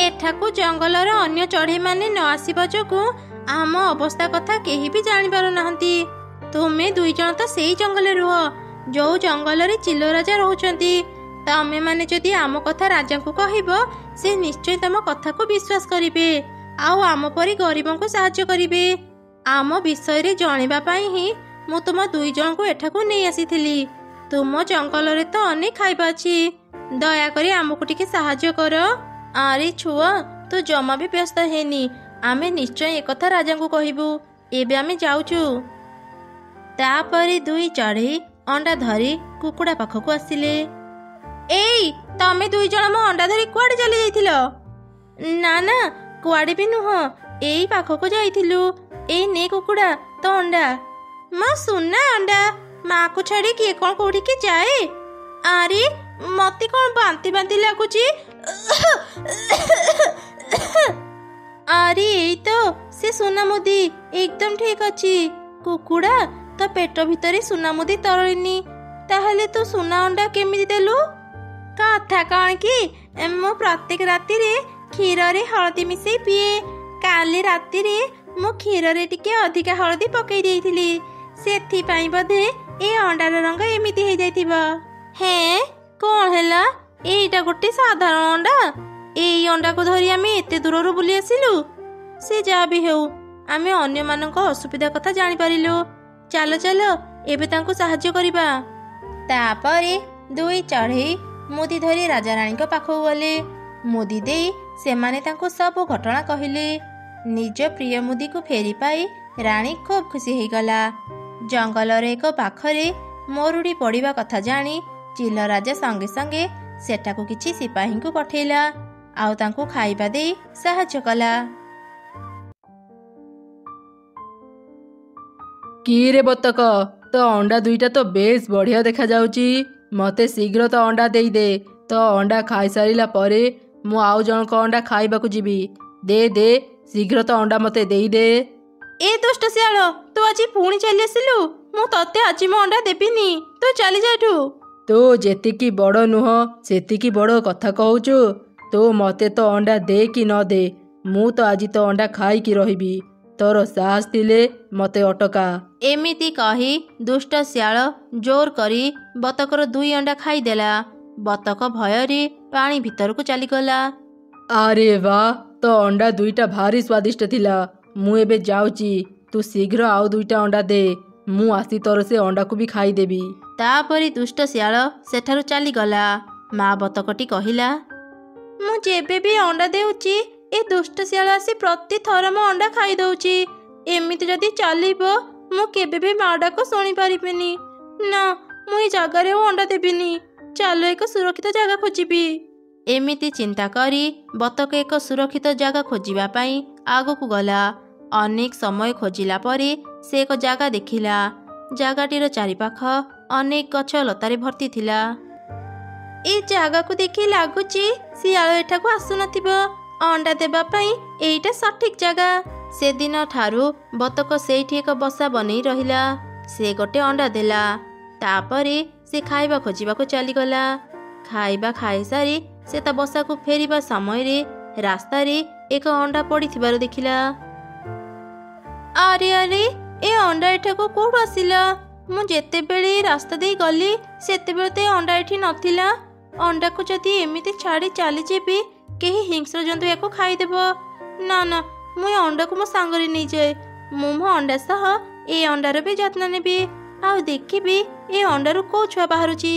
ଏଠାକୁ ଜଙ୍ଗଲର ଅନ୍ୟ ଚଢ଼େଇମାନେ ନ ଆସିବା ଯୋଗୁଁ ଆମ ଅବସ୍ଥା କଥା କେହି ବି ଜାଣିପାରୁନାହାନ୍ତି। ତୁମେ ଦୁଇ ଜଣ ତ ସେଇ ଜଙ୍ଗଲରେ ରୁହ ଯୋଉ ଜଙ୍ଗଲରେ ଚିଲ ରାଜା ରହୁଛନ୍ତି। ତମେମାନେ ଯଦି ଆମ କଥା ରାଜାଙ୍କୁ କହିବ, ସେ ନିଶ୍ଚୟ ତମ କଥାକୁ ବିଶ୍ୱାସ କରିବେ, ଆଉ ଆମ ପରି ଗରିବଙ୍କୁ ସାହାଯ୍ୟ କରିବେ। ଆମ ବିଷୟରେ ଜଣିବା ପାଇଁ ହିଁ ମୁଁ ତୁମ ଦୁଇ ଜଣଙ୍କୁ ଏଠାକୁ ନେଇ ଆସିଥିଲି। ତୁମ ଜଙ୍ଗଲରେ ତ ଅନେକ ଖାଇବା ଅଛି, ଦୟାକରି ଆମକୁ ଟିକେ ସାହାଯ୍ୟ କର। ଆରେ ଛୁଆ, ତୁ ଜମା ବି ବ୍ୟସ୍ତ ହେନି, ଆମେ ନିଶ୍ଚୟ ଏକଥା ରାଜାଙ୍କୁ କହିବୁ। ଏବେ ଆମେ ଯାଉଛୁ। ତାପରେ ଦୁଇ ଚଢ଼େଇ ଅଣ୍ଡା ଧରି କୁକୁଡ଼ା ପାଖକୁ ଆସିଲେ। ଏଇ ତମେ ଦୁଇ ଜଣ ମୋ ଅଣ୍ଡା ଧରି କୁଆଡ଼େ ଚାଲି ଯାଇଥିଲ? ନା ନା, କୁଆଡ଼େ ବି ନୁହଁ, ଏଇ ପାଖକୁ ଯାଇଥିଲୁ। ଏଇ ନେ କୁକୁଡ଼ା, ତ ଅଣ୍ଡା। ମୋ ସୁନା ଅଣ୍ଡା, ମାକୁ ଛାଡ଼ି କିଏ କ'ଣ କୋଉଠିକି ଯାଏ? ଆରେ ମତେ କ'ଣ ବାନ୍ତି ବାନ୍ତି ଲାଗୁଛି? ଆରେ ଏଇ ତ ସେ ସୁନାମୁଦି, ଏକଦମ ଠିକ ଅଛି। କୁକୁଡ଼ା, ତ ପେଟ ଭିତରେ ସୁନାମୁଦି ତରଳିନି, ତାହେଲେ ତୁ ସୁନା ଅଣ୍ଡା କେମିତି ଦେଲୁ? କଥା କ'ଣ କି, ମୁଁ ପ୍ରତ୍ୟେକ ରାତିରେ କ୍ଷୀରରେ ହଳଦୀ ମିଶେଇ ପିଏ। କାଲି ରାତିରେ ମୁଁ କ୍ଷୀରରେ ଟିକେ ଅଧିକା ହଳଦୀ ପକେଇ ଦେଇଥିଲି, ସେଥିପାଇଁ ବୋଧେ ଏ ଅଣ୍ଡାର ରଙ୍ଗ ଏମିତି ହେଇଯାଇଥିବ। ହେଁ, କ'ଣ ହେଲା? ଏଇଟା ଗୋଟେ ସାଧାରଣ ଅଣ୍ଡା। ଏଇ ଅଣ୍ଡାକୁ ଧରି ଆମେ ଏତେ ଦୂରରୁ ବୁଲି ଆସିଲୁ। ସେ ଯାହା ବି ହେଉ, ଆମେ ଅନ୍ୟମାନଙ୍କ ଅସୁବିଧା କଥା ଜାଣିପାରିଲୁ। ଚାଲ ଚାଲ, ଏବେ ତାଙ୍କୁ ସାହାଯ୍ୟ କରିବା। ତାପରେ ଦୁଇ ଚଢ଼େଇ ମୁଦି ଧରି ରାଜାରାଣୀଙ୍କ ପାଖକୁ ଗଲେ। ମୁଦି ଦେଇ ସେମାନେ ତାଙ୍କୁ ସବୁ ଘଟଣା କହିଲେ। ନିଜ ପ୍ରିୟ ମୁଦିକୁ ଫେରି ପାଇ ରାଣୀ ଖୁବ୍ ଖୁସି ହେଇଗଲା। ଜଙ୍ଗଲର ଏକ ପାଖରେ ମରୁଡ଼ି ପଡ଼ିବା କଥା ଜାଣି ଚିଲ ରାଜା ସଙ୍ଗେ ସଙ୍ଗେ ସେଠାକୁ କିଛି ସିପାହୀଙ୍କୁ ପଠେଇଲା, ଆଉ ତାଙ୍କୁ ଖାଇବା ଦେଇ ସାହାଯ୍ୟ କଲା। କିରେ ବତକ, ତ ଅଣ୍ଡା ଦୁଇଟା ତ ବେଶ ବଢ଼ିଆ ଦେଖାଯାଉଛି। ମତେ ଶୀଘ୍ର ତ ଅଣ୍ଡା ଦେଇଦେ। ତ ଅଣ୍ଡା ଖାଇସାରିଲା ପରେ ମୁଁ ଆଉ ଜଣଙ୍କ ଅଣ୍ଡା ଖାଇବାକୁ ଯିବି। ଦେ ଦେ, ଶୀଘ୍ର ତ ଅଣ୍ଡା ମତେ ଦେଇଦେ। ଏ ଦୁଷ୍ଟ ଶିଆଳ, ତୁ ଆଜି ପୁଣି ଚାଲି ଆସିଲୁ। ମୁଁ ତତେ ଆଜି ମୋ ଅଣ୍ଡା ଦେବିନି, ତୁ ଚାଲି ଯା ଏଠୁ। ତୁ ଯେତିକି ବଡ଼ ନୁହଁ ସେତିକି ବଡ଼ କଥା କହୁଛୁ। ତୁ ମତେ ତ ଅଣ୍ଡା ଦେ କି ନ ଦେ, ମୁଁ ତ ଆଜି ତ ଅଣ୍ଡା ଖାଇକି ରହିବି। ତୋର ସାହସ ଥିଲେ ମତେ ଅଟକା। ଏମିତି କହି ଦୁଷ୍ଟ ଶିଆଳ ଜୋର କରି ବତକର ଦୁଇ ଅଣ୍ଡା ଖାଇଦେଲା। ବତକ ଭୟରେ ପାଣି ଭିତରକୁ ଚାଲିଗଲା। ଆରେ ବା, ତ ଅଣ୍ଡା ଦୁଇଟା ଭାରି ସ୍ୱାଦିଷ୍ଟ ଥିଲା। ମୁଁ ଏବେ ଯାଉଛି, ତୁ ଶୀଘ୍ର ଆଉ ଦୁଇଟା ଅଣ୍ଡା ଦେ, ମୁଁ ଆସି ତୋର ସେ ଅଣ୍ଡାକୁ ବି ଖାଇଦେବି। ତାପରେ ଦୁଷ୍ଟ ଶିଆଳ ସେଠାରୁ ଚାଲିଗଲା। ମା ବତକଟି କହିଲା, ମୁଁ ଯେବେ ବି ଅଣ୍ଡା ଦେଉଛି, ଏ ଦୁଷ୍ଟ ଶିଆଳ ଆସି ପ୍ରତିଥର ମୋ ଅଣ୍ଡା ଖାଇଦଉଛି। ଏମିତି ଯଦି ଚାଲିବ, ମୁଁ କେବେ ବି ମା ଡାକ ଶୁଣିପାରିବିନି। ନା, ମୁଁ ଏ ଜାଗାରେ ଆଉ ଅଣ୍ଡା ଦେବିନି। ଚାଲ ଏକ ସୁରକ୍ଷିତ ଜାଗା ଖୋଜିବି। ଏମିତି ଚିନ୍ତା କରି ବତକ ଏକ ସୁରକ୍ଷିତ ଜାଗା ଖୋଜିବା ପାଇଁ ଆଗକୁ ଗଲା। ଅନେକ ସମୟ ଖୋଜିଲା ପରେ ସେ ଏକ ଜାଗା ଦେଖିଲା। ଜାଗାଟିର ଚାରିପାଖ ଅନେକ ଗଛ ଲତାରେ ଭର୍ତ୍ତି ଥିଲା। ଏ ଜାଗାକୁ ଦେଖି ଲାଗୁଛି ଶିଆଳ ଏଠାକୁ ଆସୁନଥିବ। ଅଣ୍ଡା ଦେବା ପାଇଁ ଏଇଟା ସଠିକ ଜାଗା। ସେଦିନ ଠାରୁ ବତକ ସେଇଠି ଏକ ବସା ବନେଇ ରହିଲା। ସେ ଗୋଟେ ଅଣ୍ଡା ଦେଲା। ତାପରେ ସେ ଖାଇବା ଖୋଜିବାକୁ ଚାଲିଗଲା। ଖାଇବା ଖାଇସାରି ସେ ତା ବସାକୁ ଫେରିବା ସମୟରେ ରାସ୍ତାରେ ଏକ ଅଣ୍ଡା ପଡ଼ିଥିବାର ଦେଖିଲା। ଆରେ ଆରେ, ଏ ଅଣ୍ଡା ଏଠାକୁ କୋଉଠୁ ଆସିଲା? ମୁଁ ଯେତେବେଳେ ରାସ୍ତା ଦେଇ ଗଲି, ସେତେବେଳେ ତ ଏ ଅଣ୍ଡା ଏଠି ନଥିଲା। ଅଣ୍ଡାକୁ ଯଦି ଏମିତି ଛାଡ଼ି ଚାଲିଯିବି, କେହି ହିଂସ୍ର ଜନ୍ତୁ ୟାକୁ ଖାଇଦେବ। ନା ନା, ମୁଁ ଏ ଅଣ୍ଡାକୁ ମୋ ସାଙ୍ଗରେ ନେଇଯାଏ। ମୁଁ ମୋ ଅଣ୍ଡା ସହ ଏ ଅଣ୍ଡାର ବି ଯତ୍ନ ନେବି, ଆଉ ଦେଖିବି ଏ ଅଣ୍ଡାରୁ କୋଉ ଛୁଆ ବାହାରୁଛି।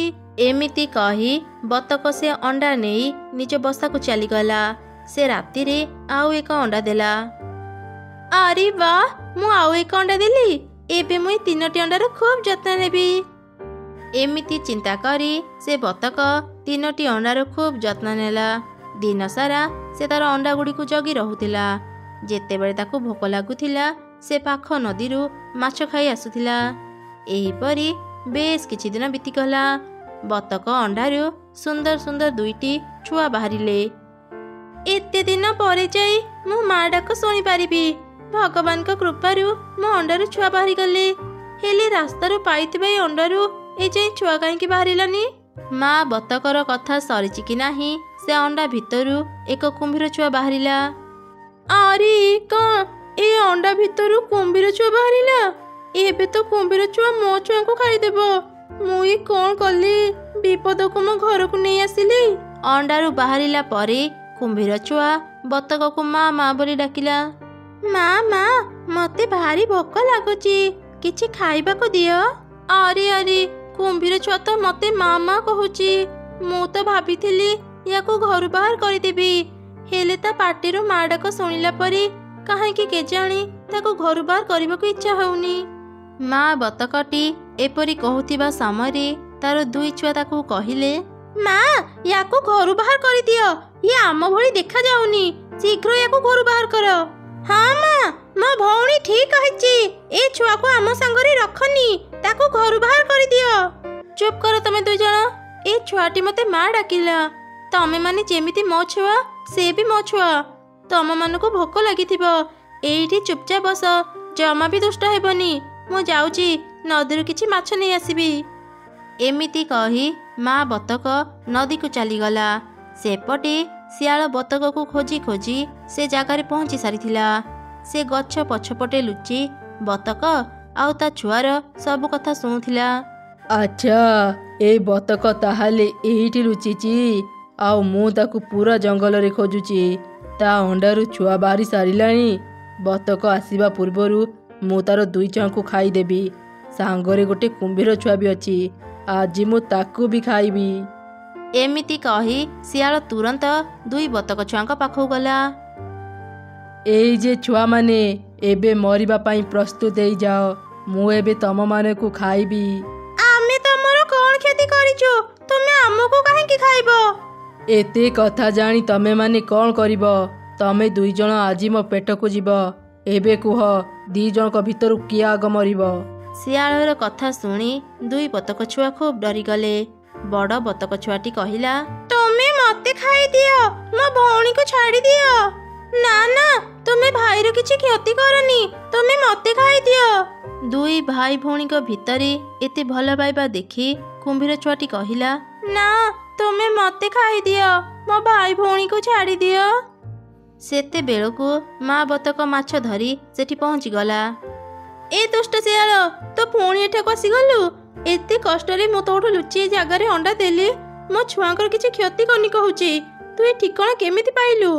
ଏମିତି କହି ବତକ ସେ ଅଣ୍ଡା ନେଇ ନିଜ ବସାକୁ ଚାଲିଗଲା। ସେ ରାତିରେ ଆଉ ଏକ ଅଣ୍ଡା ଦେଲା। ଆରେ ବା, ମୁଁ ଆଉ ଏକ ଅଣ୍ଡା ଦେଲି। ଏବେ ମୁଁ ଏ 3ଟି ଅଣ୍ଡାର ଖୁବ୍ ଯତ୍ନ ନେବି। ଏମିତି ଚିନ୍ତା କରି ସେ ବତକ 3ଟି ଅଣ୍ଡାର ଖୁବ୍ ଯତ୍ନ ନେଲା। ଦିନ ସାରା ସେ ତାର ଅଣ୍ଡା ଗୁଡ଼ିକୁ ଜଗି ରହୁଥିଲା। ଯେତେବେଳେ ତାକୁ ଭୋକ ଲାଗୁଥିଲା ସେ ପାଖ ନଦୀରୁ ମାଛ ଖାଇ ଆସୁଥିଲା। ଏହିପରି ବେଶ କିଛି ଦିନ ବିତିଗଲା। ବତକ ଅଣ୍ଡାରୁ ସୁନ୍ଦର ସୁନ୍ଦର 2ଟି ଛୁଆ ବାହାରିଲେ। ଏତେ ଦିନ ପରେ ଯାଇ ମୁଁ ମା ଡାକ ଶୁଣିପାରିବି। ଭଗବାନଙ୍କ କୃପାରୁ ମୋ ଅଣ୍ଡାରୁ ଛୁଆ ବାହାରିଗଲେ। ହେଲେ ରାସ୍ତାରୁ ପାଇଥିବା ଏ ଅଣ୍ଡାରୁ ଏ ଯାଇ ଛୁଆ କାହିଁକି ବାହାରିଲାନି? ମା ବତକର କଥା ସରିଛି କି ନାହିଁ, ସେ ଅଣ୍ଡା ଭିତରୁ ଏକ କୁମ୍ଭୀର ଛୁଆ ବାହାରିଲା। ଆରେ କଣ ଏ ଅଣ୍ଡା ଭିତରୁ କୁମ୍ଭୀର ଛୁଆ ବାହାରିଲା? ଏବେ ତ କୁମ୍ଭୀର ଛୁଆ ମୋ ଛୁଆଙ୍କୁ ଖାଇଦେବ। ମୁଁ ଏ କଣ କଲି? ବିପଦକୁ ମୋ ଘରକୁ ନେଇ ଆସିଲି। ଅଣ୍ଡାରୁ ବାହାରିଲା ପରେ କୁମ୍ଭୀର ଛୁଆ ବତକକୁ ମା ମା ବୋଲି ଡାକିଲା। ମା ମା, ମତେ ଭାରି ଭୋକ ଲାଗୁଛି, କିଛି ଖାଇବାକୁ ଦିଅ। ଆରେ ଆରେ, କୁମ୍ଭୀର ଛୁଆ ତ ମତେ ମା ମା କହୁଛି। ମୁଁ ତ ଭାବିଥିଲି ୟାକୁ ଘରୁ ବାହାର କରିଦେବି, ହେଲେ ତା ପାଟିରୁ ମା ଡାକ ଶୁଣିଲା ପରେ କାହିଁକି କେଜାଣି ତାକୁ ଘରୁ ବାହାର କରିବାକୁ ଇଚ୍ଛା ହେଉନି। ମା ବତକଟି ଏପରି କହୁଥିବା ସମୟରେ ତାର 2 ଛୁଆ ତାକୁ କହିଲେ, ମା ୟାକୁ ଘରୁ ବାହାର କରିଦିଅ। ଇଏ ଆମ ଭଳି ଦେଖାଯାଉନି, ଶୀଘ୍ର ୟାକୁ ଘରୁ ବାହାର କର। ହଁ ମା, ମୋ ଭଉଣୀ ଠିକ କହିଛି। ଏ ଛୁଆକୁ ଆମ ସାଙ୍ଗରେ ରଖନି, ତାକୁ ଘରୁ ବାହାର କରିଦିଅ। ଚୁପ୍ କର ତମେ 2 ଜଣ। ଏ ଛୁଆଟି ମତେ ମା ଡାକିଲା। ତମେ ମାନେ ଯେମିତି ମୋ ଛୁଆ, ସେ ବି ମୋ ଛୁଆ। ତମମାନଙ୍କୁ ଭୋକ ଲାଗିଥିବ, ଏଇଠି ଚୁପଚାପ ବସ, ଜମା ବି ଦୁଷ୍ଟ ହେବନି। ମୁଁ ଯାଉଛି ନଦୀରୁ କିଛି ମାଛ ନେଇ ଆସିବି। ଏମିତି କହି ମା ବତକ ନଦୀକୁ ଚାଲିଗଲା। ସେପଟେ ଶିଆଳ ବତକକୁ ଖୋଜି ଖୋଜି ସେ ଜାଗାରେ ପହଞ୍ଚି ସାରିଥିଲା। ସେ ଗଛ ପଛପଟେ ଲୁଚି ବତକ ଆଉ ତା ଛୁଆର ସବୁ କଥା ଶୁଣୁଥିଲା। ଆଚ୍ଛା, ଏଇ ବତକ ତାହେଲେ ଏଇଠି ଲୁଚିଛି, ଆଉ ମୁଁ ତାକୁ ପୁରା ଜଙ୍ଗଲରେ ଖୋଜୁଛି। ତା ଅଣ୍ଡାରୁ ଛୁଆ ବାହାରି ସାରିଲାଣି। ବତକ ଆସିବା ପୂର୍ବରୁ ମୁଁ ତାର 2 ଛୁଆଙ୍କୁ ଖାଇଦେବି। ସାଙ୍ଗରେ ଗୋଟେ କୁମ୍ଭୀର ଛୁଆ ବି ଅଛି, ଆଜି ମୁଁ ତାକୁ ବି ଖାଇବି। ଏମିତି କହି ଶିଆଳ ତୁରନ୍ତ 2 ବତକ ଛୁଆଙ୍କ ପାଖକୁ ଗଲା। ଏଇ ଯେ ଛୁଆମାନେ, ଏବେ ମରିବା ପାଇଁ ପ୍ରସ୍ତୁତ ହେଇଯାଅ। ମୁଁ ଏବେ ତମମାନଙ୍କୁ ଖାଇବି। ଆମେ ତମର କଣ କ୍ଷତି କରିଛୁ? ତୁମେ ଆମକୁ କାହିଁକି ଖାଇବ? ଏତେ କଥା ଜାଣି ତମେମାନେ କଣ କରିବ? ତମେ 2 ଜଣ ଆଜି ମୋ ପେଟକୁ ଯିବ। ଏବେ କୁହ, 2 ଜଣଙ୍କ ଭିତରୁ କିଏ ଆଗ ମରିବ? ଶିଆଳର କଥା ଶୁଣି 2 ବତକ ଛୁଆ ଖୁବ୍ ଡରିଗଲେ। ବଡ଼ ବତକ ଛୁଆଟି କହିଲା, ତୁମେ ମତେ ଖାଇଦିଅ, ମୋ ଭଉଣୀକୁ ଛାଡ଼ି ଦିଅ। ନା ନା, ତୁମେ ଭାଇର କିଛି କ୍ଷତି କରନି, ତୁମେ ମତେ ଖାଇଦିଅ। 2 ଭାଇ ଭଉଣୀଙ୍କ ଭିତରେ ଏତେ ଭଲ ପାଇବା ଦେଖି କୁମ୍ଭୀର ଛୁଆଟି କହିଲା, ନା, ତୁମେ ମତେ ଖାଇଦିଅ, ମୋ ଭାଇ ଭଉଣୀକୁ ଛାଡ଼ି ଦିଅ। ସେତେବେଳକୁ ମା ବତକ ମାଛ ଧରି ସେଠି ପହଞ୍ଚିଗଲା। ଏ ଦୁଷ୍ଟ ଶିଆଳ, ତୁ ପୁଣି ଏଠାକୁ ଆସିଗଲୁ? ଏତେ କଷ୍ଟରେ ମୁଁ ତୋଠୁ ଲୁଚି ଏ ଜାଗାରେ ଅଣ୍ଡା ଦେଲି, ମୋ ଛୁଆଙ୍କର କିଛି କ୍ଷତି କରିନି କହୁଛି। ତୁ ଏ ଠିକଣା କେମିତି ପାଇଲୁ?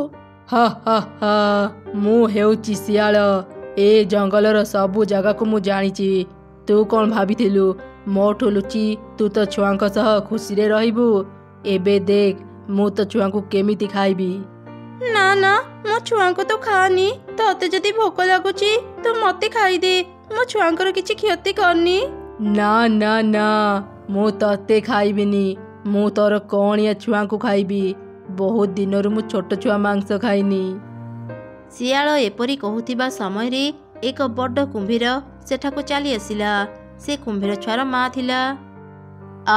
ହା ହା ହା, ମୁଁ ହେଉଛି ଶିଆଳ। ଏ ଜଙ୍ଗଲର ସବୁ ଜାଗାକୁ ମୁଁ ଜାଣିଛି। ତୁ କଣ ଭାବିଥିଲୁ ମୋଠୁ ଲୁଚି ତୁ ତ ଛୁଆଙ୍କ ସହ ଖୁସିରେ ରହିବୁ? ଏବେ ଦେଖ ମୁଁ ତ ଛୁଆଙ୍କୁ କେମିତି ଖାଇବି। ନା ନା, ମୋ ଛୁଆଙ୍କୁ ତ ଖାଆନି। ତତେ ଯଦି ଭୋକ ଲାଗୁଛି ତୁ ମତେ ଖାଇଦେ, ମୋ ଛୁଆଙ୍କର କିଛି କ୍ଷତି କରନି। ନା ନା ନା, ମୁଁ ତତେ ଖାଇବିନି। ମୁଁ ତୋର କଅଣିଆ ଛୁଆଙ୍କୁ ଖାଇବି। ବହୁତ ଦିନରୁ ମୁଁ ଛୋଟ ଛୁଆ ମାଂସ ଖାଇନି। ଶିଆଳ ଏପରି କହୁଥିବା ସମୟରେ ଏକ ବଡ଼ କୁମ୍ଭୀର ସେଠାକୁ ଚାଲି ଆସିଲା। ସେ କୁମ୍ଭୀର ଛୁଆର ମା ଥିଲା।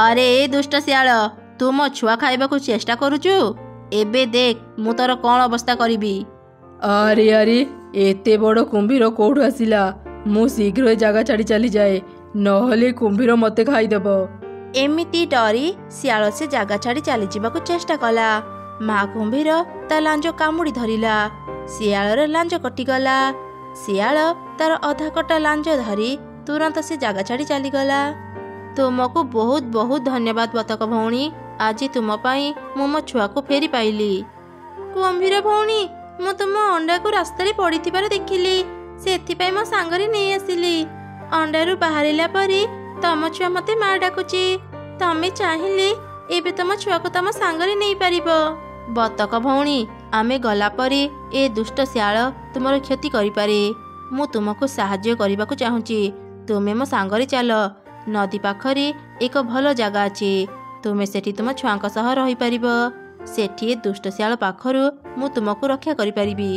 ଆରେ ଏ ଦୁଷ୍ଟ ଶିଆଳ, ତୁ ମୋ ଛୁଆ ଖାଇବାକୁ ଚେଷ୍ଟା କରୁଛୁ? ଏବେ ଦେଖ ମୁଁ ତୋର କଣ ଅବସ୍ଥା କରିବି। ଆରେ ଆରେ, ଏତେ ବଡ଼ କୁମ୍ଭୀର କୋଉଠୁ ଆସିଲା? ମୁଁ ଶୀଘ୍ର ଏ ଜାଗା ଛାଡ଼ି ଚାଲିଯାଏ, ନହେଲେ କୁମ୍ଭୀର ମତେ ଖାଇଦେବ। ଏମିତି ଡରି ଶିଆଳ ସେ ଜାଗା ଛାଡ଼ି ଚାଲିଯିବାକୁ ଚେଷ୍ଟା କଲା। ମା କୁମ୍ଭୀର ତା ଲାଞ୍ଜ କାମୁଡ଼ି ଧରିଲା। ଶିଆଳର ଲାଞ୍ଜ କଟିଗଲା। ଶିଆଳ ତାର ଅଧା କଟା ଲାଞ୍ଜ ଧରି ତୁରନ୍ତ ସେ ଜାଗା ଛାଡ଼ି ଚାଲିଗଲା। ତୁମକୁ ବହୁତ ବହୁତ ଧନ୍ୟବାଦ ବତକ ଭଉଣୀ। ଆଜି ତୁମ ପାଇଁ ମୁଁ ମୋ ଛୁଆକୁ ଫେରି ପାଇଲି। କୁମ୍ଭୀର ଭଉଣୀ, ମୁଁ ତୁମ ଅଣ୍ଡାକୁ ରାସ୍ତାରେ ପଡ଼ିଥିବାର ଦେଖିଲି, ସେଥିପାଇଁ ମୋ ସାଙ୍ଗରେ ନେଇ ଆସିଲି। ଅଣ୍ଡାରୁ ବାହାରିଲା ପରେ ତମ ଛୁଆ ମୋତେ ମା ଡାକୁଛି। ତମେ ଚାହିଁଲେ ଏବେ ତମ ଛୁଆକୁ ତମ ସାଙ୍ଗରେ ନେଇପାରିବ। ବତକ ଭଉଣୀ, ଆମେ ଗଲା ପରେ ଏ ଦୁଷ୍ଟ ଶିଆଳ ତୁମର କ୍ଷତି କରିପାରେ। ମୁଁ ତୁମକୁ ସାହାଯ୍ୟ କରିବାକୁ ଚାହୁଁଛି। ତୁମେ ମୋ ସାଙ୍ଗରେ ଚାଲ। ନଦୀ ପାଖରେ ଏକ ଭଲ ଜାଗା ଅଛି। ତୁମେ ସେଠି ତୁମ ଛୁଆଙ୍କ ସହ ରହିପାରିବ। ସେଠି ଦୁଷ୍ଟ ଶିଆଳ ପାଖରୁ ମୁଁ ତୁମକୁ ରକ୍ଷା କରିପାରିବି।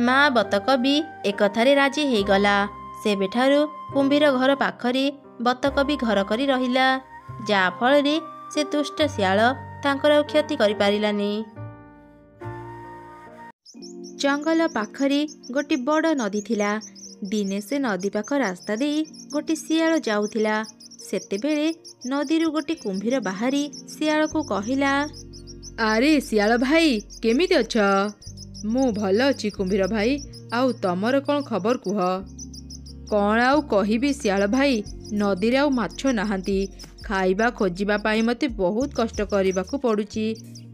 ମା ବତକ ବି ଏକଥାରେ ରାଜି ହେଇଗଲା। ସେବେଠାରୁ କୁମ୍ଭୀର ଘର ପାଖରେ ବତକ ବି ଘର କରି ରହିଲା, ଯାହାଫଳରେ ସେ ଦୁଷ୍ଟ ଶିଆଳ ତାଙ୍କର ଆଉ କ୍ଷତି କରିପାରିଲାନି। ଜଙ୍ଗଲ ପାଖରେ ଗୋଟିଏ ବଡ଼ ନଦୀ ଥିଲା। ଦିନେ ସେ ନଦୀ ପାଖ ରାସ୍ତା ଦେଇ ଗୋଟିଏ ଶିଆଳ ଯାଉଥିଲା। ସେତେବେଳେ ନଦୀରୁ ଗୋଟିଏ କୁମ୍ଭୀର ବାହାରି ଶିଆଳକୁ କହିଲା, ଆରେ ଶିଆଳ ଭାଇ, କେମିତି ଅଛ? ମୁଁ ଭଲ ଅଛି କୁମ୍ଭୀର ଭାଇ। ଆଉ ତମର କ'ଣ ଖବର କୁହ? କ'ଣ ଆଉ କହିବି ଶିଆଳ ଭାଇ, ନଦୀରେ ଆଉ ମାଛ ନାହାନ୍ତି। ଖାଇବା ଖୋଜିବା ପାଇଁ ମୋତେ ବହୁତ କଷ୍ଟ କରିବାକୁ ପଡ଼ୁଛି।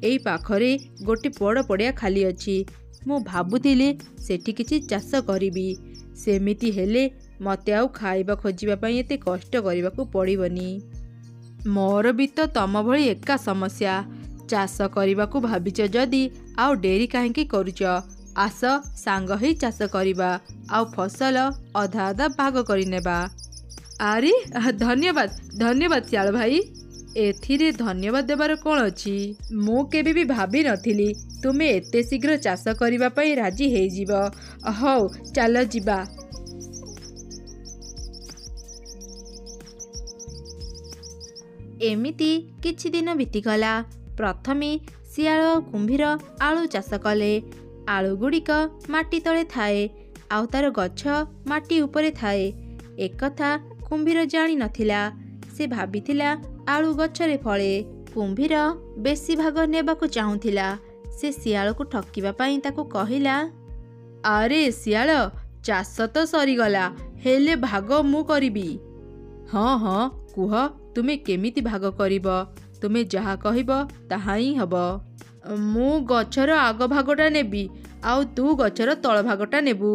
ଏଇ ପାଖରେ ଗୋଟିଏ ବଡ଼ ପଡ଼ିଆ ଖାଲି ଅଛି। ମୁଁ ଭାବୁଥିଲି ସେଠି କିଛି ଚାଷ କରିବି। ସେମିତି ହେଲେ ମୋତେ ଆଉ ଖାଇବା ଖୋଜିବା ପାଇଁ ଏତେ କଷ୍ଟ କରିବାକୁ ପଡ଼ିବନି। ମୋର ବି ତ ତମ ଭଳି ଏକା ସମସ୍ୟା। ଚାଷ କରିବାକୁ ଭାବିଛ ଯଦି ଆଉ ଡେରି କାହିଁକି କରୁଛ? ଆସ ସାଙ୍ଗ ହେଇ ଚାଷ କରିବା, ଆଉ ଫସଲ ଅଧା ଅଧା ଭାଗ କରିନେବା। ଆରେ ଧନ୍ୟବାଦ ଧନ୍ୟବାଦ ଶିଆଳ ଭାଇ। ଏଥିରେ ଧନ୍ୟବାଦ ଦେବାର କ'ଣ ଅଛି? ମୁଁ କେବେ ବି ଭାବିନଥିଲି ତୁମେ ଏତେ ଶୀଘ୍ର ଚାଷ କରିବା ପାଇଁ ରାଜି ହେଇଯିବ। ହଉ ଚାଲ ଯିବା। ଏମିତି କିଛି ଦିନ ବିତିଗଲା। ପ୍ରଥମେ ଶିଆଳ ଆଉ କୁମ୍ଭୀର ଆଳୁ ଚାଷ କଲେ। ଆଳୁଗୁଡ଼ିକ ମାଟି ତଳେ ଥାଏ, ଆଉ ତାର ଗଛ ମାଟି ଉପରେ ଥାଏ। ଏକଥା କୁମ୍ଭୀର ଜାଣିନଥିଲା। ସେ ଭାବିଥିଲା ଆଳୁ ଗଛରେ ଫଳେ। କୁମ୍ଭୀର ବେଶୀ ଭାଗ ନେବାକୁ ଚାହୁଁଥିଲା। ସେ ଶିଆଳକୁ ଠକିବା ପାଇଁ ତାକୁ କହିଲା, ଆରେ ଶିଆଳ, ଚାଷ ତ ସରିଗଲା, ହେଲେ ଭାଗ ମୁଁ କରିବି। ହଁ ହଁ କୁହ, ତୁମେ କେମିତି ଭାଗ କରିବ? ତୁମେ ଯାହା କହିବ ତାହା ହିଁ ହେବ। ମୁଁ ଗଛର ଆଗ ଭାଗଟା ନେବି, ଆଉ ତୁ ଗଛର ତଳ ଭାଗଟା ନେବୁ।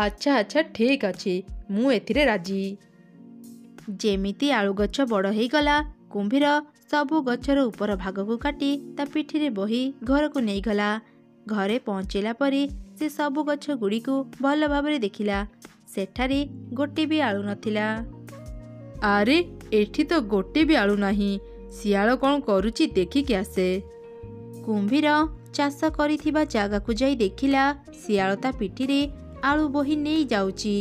ଆଚ୍ଛା ଆଚ୍ଛା ଠିକ୍ ଅଛି, ମୁଁ ଏଥିରେ ରାଜି। ଯେମିତି ଆଳୁ ଗଛ ବଡ଼ ହେଇଗଲା, କୁମ୍ଭୀର ସବୁ ଗଛର ଉପର ଭାଗକୁ କାଟି ତା ପିଠିରେ ବୋହି ଘରକୁ ନେଇଗଲା। ଘରେ ପହଞ୍ଚିଲା ପରେ ସେ ସବୁ ଗଛ ଗୁଡ଼ିକୁ ଭଲ ଭାବରେ ଦେଖିଲା। ସେଠାରେ ଗୋଟେ ବି ଆଳୁ ନଥିଲା। ଆରେ ଏଠି ତ ଗୋଟେ ବି ଆଳୁ ନାହିଁ। ଶିଆଳ କ'ଣ କରୁଛି ଦେଖିକି ଆସେ। କୁମ୍ଭୀର ଚାଷ କରିଥିବା ଜାଗାକୁ ଯାଇ ଦେଖିଲା ଶିଆଳ ତା ପିଠିରେ ଆଳୁ ବୋହି ନେଇ ଯାଉଛି।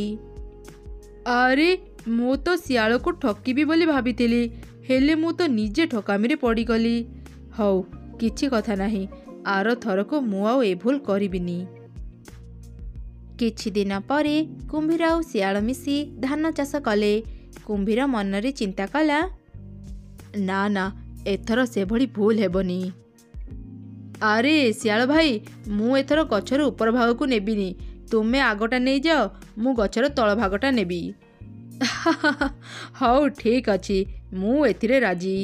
ଆରେ ମୁଁ ତ ଶିଆଳକୁ ଠକିବି ବୋଲି ଭାବିଥିଲି, ହେଲେ ମୁଁ ତ ନିଜେ ଠକାମିରେ ପଡ଼ିଗଲି। ହଉ କିଛି କଥା ନାହିଁ, ଆର ଥରକୁ ମୁଁ ଆଉ ଏ ଭୁଲ କରିବିନି। କିଛି ଦିନ ପରେ କୁମ୍ଭୀର ଆଉ ଶିଆଳ ମିଶି ଧାନ ଚାଷ କଲେ। କୁମ୍ଭୀର ମନରେ ଚିନ୍ତା କଲା, ନା ନା, ଏଥର ସେଭଳି ଭୁଲ ହେବନି। ଆରେ ଶିଆଳ ଭାଇ, ମୁଁ ଏଥର ଗଛର ଉପର ଭାଗକୁ ନେବିନି। ତୁମେ ଆଗଟା ନେଇଯାଅ, ମୁଁ ଗଛର ତଳ ଭାଗଟା ନେବି। ହଉ ଠିକ୍ ଅଛି, ମୁଁ ଏଥିରେ ରାଜି।